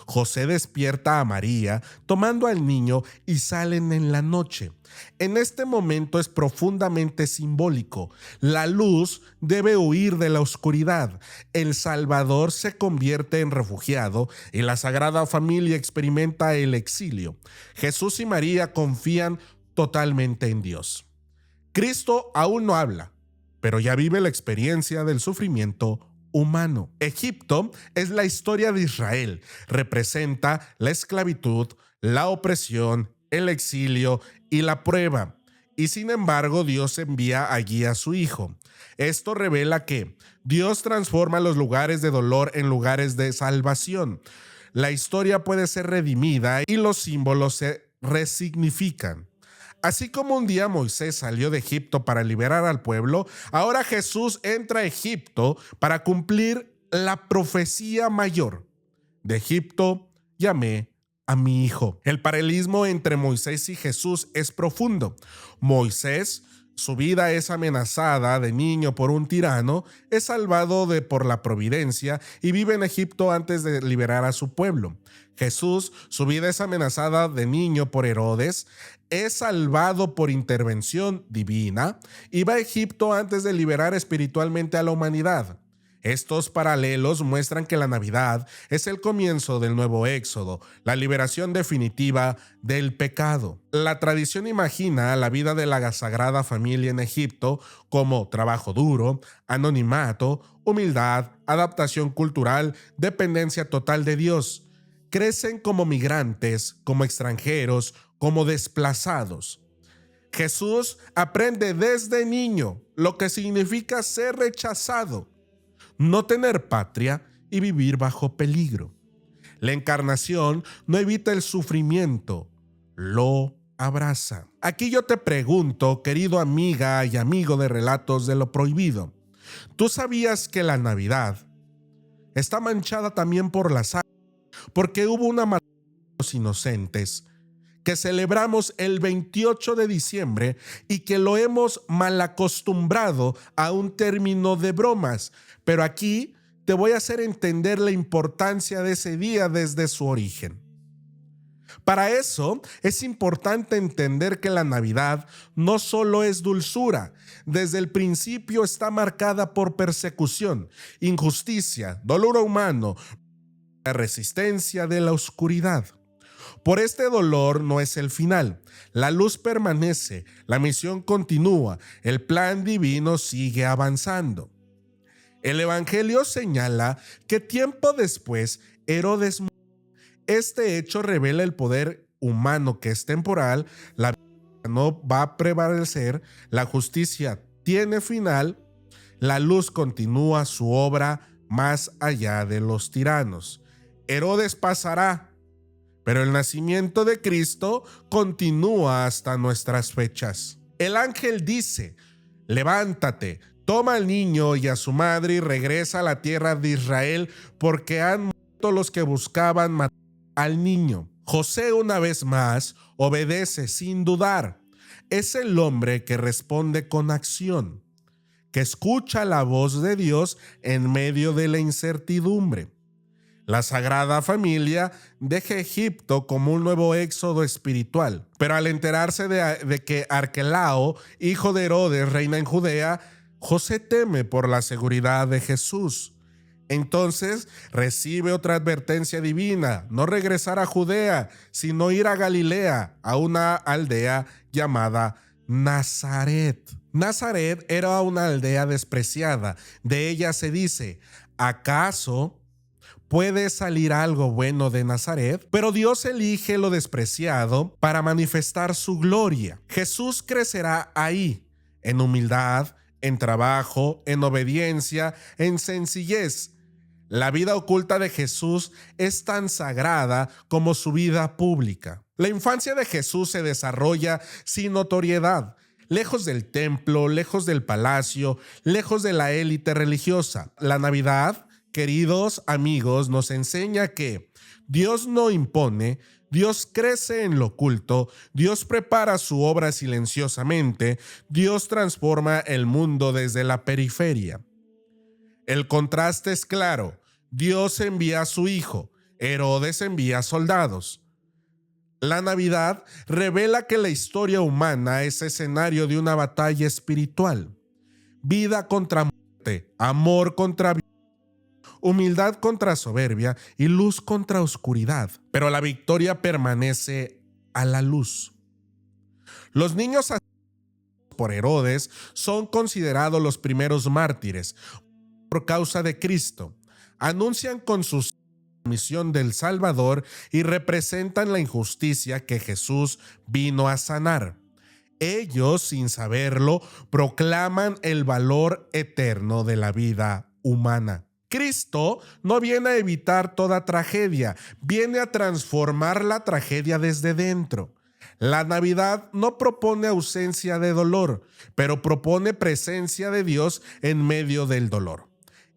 José despierta a María, tomando al niño y salen en la noche. En este momento es profundamente simbólico. La luz debe huir de la oscuridad. El Salvador se convierte en refugiado y la Sagrada Familia experimenta el exilio. Jesús y María confían totalmente en Dios. Cristo aún no habla, pero ya vive la experiencia del sufrimiento humano. Egipto es la historia de Israel. Representa la esclavitud, la opresión, el exilio y la prueba. Y sin embargo, Dios envía allí a su Hijo. Esto revela que Dios transforma los lugares de dolor en lugares de salvación. La historia puede ser redimida y los símbolos se resignifican. Así como un día Moisés salió de Egipto para liberar al pueblo, ahora Jesús entra a Egipto para cumplir la profecía mayor. De Egipto llamé a mi hijo. El paralelismo entre Moisés y Jesús es profundo. Moisés, su vida es amenazada de niño por un tirano, es salvado por la providencia y vive en Egipto antes de liberar a su pueblo. Jesús, su vida es amenazada de niño por Herodes, es salvado por intervención divina y va a Egipto antes de liberar espiritualmente a la humanidad. Estos paralelos muestran que la Navidad es el comienzo del nuevo éxodo, la liberación definitiva del pecado. La tradición imagina la vida de la Sagrada Familia en Egipto como trabajo duro, anonimato, humildad, adaptación cultural, dependencia total de Dios. Crecen como migrantes, como extranjeros, como desplazados. Jesús aprende desde niño lo que significa ser rechazado, no tener patria y vivir bajo peligro. La encarnación no evita el sufrimiento, lo abraza. Aquí yo te pregunto, querido amiga y amigo de Relatos de lo Prohibido, ¿tú sabías que la Navidad está manchada también por la sangre? Porque hubo una matanza de los inocentes que celebramos el 28 de diciembre y que lo hemos malacostumbrado a un término de bromas, pero aquí te voy a hacer entender la importancia de ese día desde su origen. Para eso es importante entender que la Navidad no solo es dulzura, desde el principio está marcada por persecución, injusticia, dolor humano, la resistencia de la oscuridad. Por este dolor no es el final, la luz permanece, la misión continúa, el plan divino sigue avanzando. El Evangelio señala que tiempo después Herodes murió. Este hecho revela el poder humano que es temporal, la vida no va a prevalecer, la justicia tiene final, la luz continúa su obra más allá de los tiranos. Herodes pasará, pero el nacimiento de Cristo continúa hasta nuestras fechas. El ángel dice: levántate, toma al niño y a su madre y regresa a la tierra de Israel, porque han muerto los que buscaban matar al niño. José una vez más obedece sin dudar. Es el hombre que responde con acción, que escucha la voz de Dios en medio de la incertidumbre. La Sagrada Familia deja Egipto como un nuevo éxodo espiritual, pero al enterarse de que Arquelao, hijo de Herodes, reina en Judea, José teme por la seguridad de Jesús. Entonces recibe otra advertencia divina: no regresar a Judea, sino ir a Galilea, a una aldea llamada Nazaret. Nazaret era una aldea despreciada. De ella se dice: ¿acaso puede salir algo bueno de Nazaret? Pero Dios elige lo despreciado para manifestar su gloria. Jesús crecerá ahí, en humildad, en trabajo, en obediencia, en sencillez. La vida oculta de Jesús es tan sagrada como su vida pública. La infancia de Jesús se desarrolla sin notoriedad, lejos del templo, lejos del palacio, lejos de la élite religiosa. La Navidad, queridos amigos, nos enseña que Dios no impone, Dios crece en lo oculto, Dios prepara su obra silenciosamente, Dios transforma el mundo desde la periferia. El contraste es claro: Dios envía a su Hijo, Herodes envía soldados. La Navidad revela que la historia humana es escenario de una batalla espiritual. Vida contra muerte, amor contra vida, humildad contra soberbia y luz contra oscuridad. Pero la victoria permanece a la luz. Los niños asesinados por Herodes son considerados los primeros mártires por causa de Cristo. Anuncian con sus misión del Salvador y representan la injusticia que Jesús vino a sanar. Ellos, sin saberlo, proclaman el valor eterno de la vida humana. Cristo no viene a evitar toda tragedia, viene a transformar la tragedia desde dentro. La Navidad no propone ausencia de dolor, pero propone presencia de Dios en medio del dolor.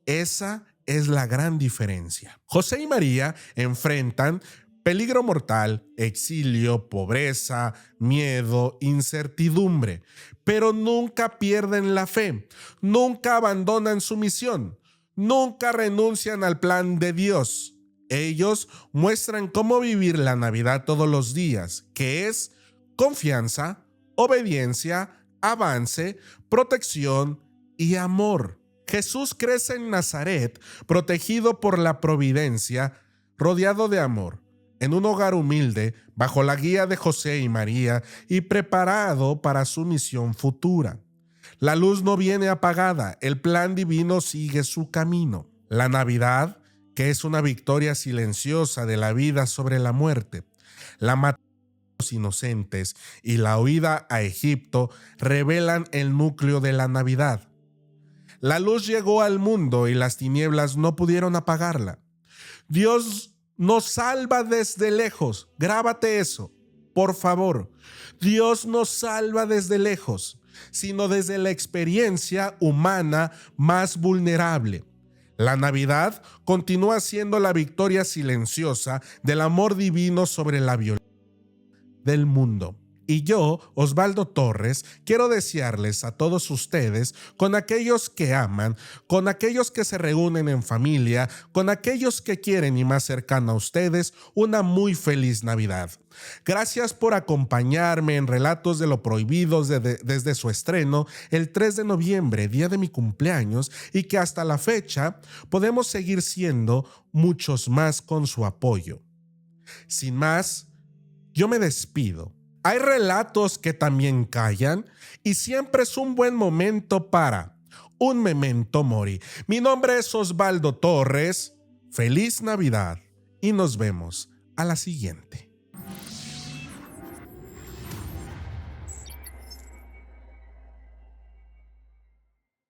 Esa es la gran diferencia. José y María enfrentan peligro mortal, exilio, pobreza, miedo, incertidumbre, pero nunca pierden la fe, nunca abandonan su misión, nunca renuncian al plan de Dios. Ellos muestran cómo vivir la Navidad todos los días, que es confianza, obediencia, avance, protección y amor. Jesús crece en Nazaret, protegido por la providencia, rodeado de amor, en un hogar humilde, bajo la guía de José y María y preparado para su misión futura. La luz no viene apagada, el plan divino sigue su camino. La Navidad, que es una victoria silenciosa de la vida sobre la muerte, la matanza inocentes y la huida a Egipto revelan el núcleo de la Navidad. La luz llegó al mundo y las tinieblas no pudieron apagarla. Dios nos salva desde lejos. Grábate eso, por favor. Dios nos salva desde lejos, sino desde la experiencia humana más vulnerable. La Navidad continúa siendo la victoria silenciosa del amor divino sobre la violencia del mundo. Y yo, Osvaldo Torres, quiero desearles a todos ustedes, con aquellos que aman, con aquellos que se reúnen en familia, con aquellos que quieren y más cercano a ustedes, una muy feliz Navidad. Gracias por acompañarme en Relatos de lo Prohibido desde su estreno el 3 de noviembre, día de mi cumpleaños, y que hasta la fecha podemos seguir siendo muchos más con su apoyo. Sin más, yo me despido. Hay relatos que también callan y siempre es un buen momento para un memento mori. Mi nombre es Osvaldo Torres. Feliz Navidad y nos vemos a la siguiente.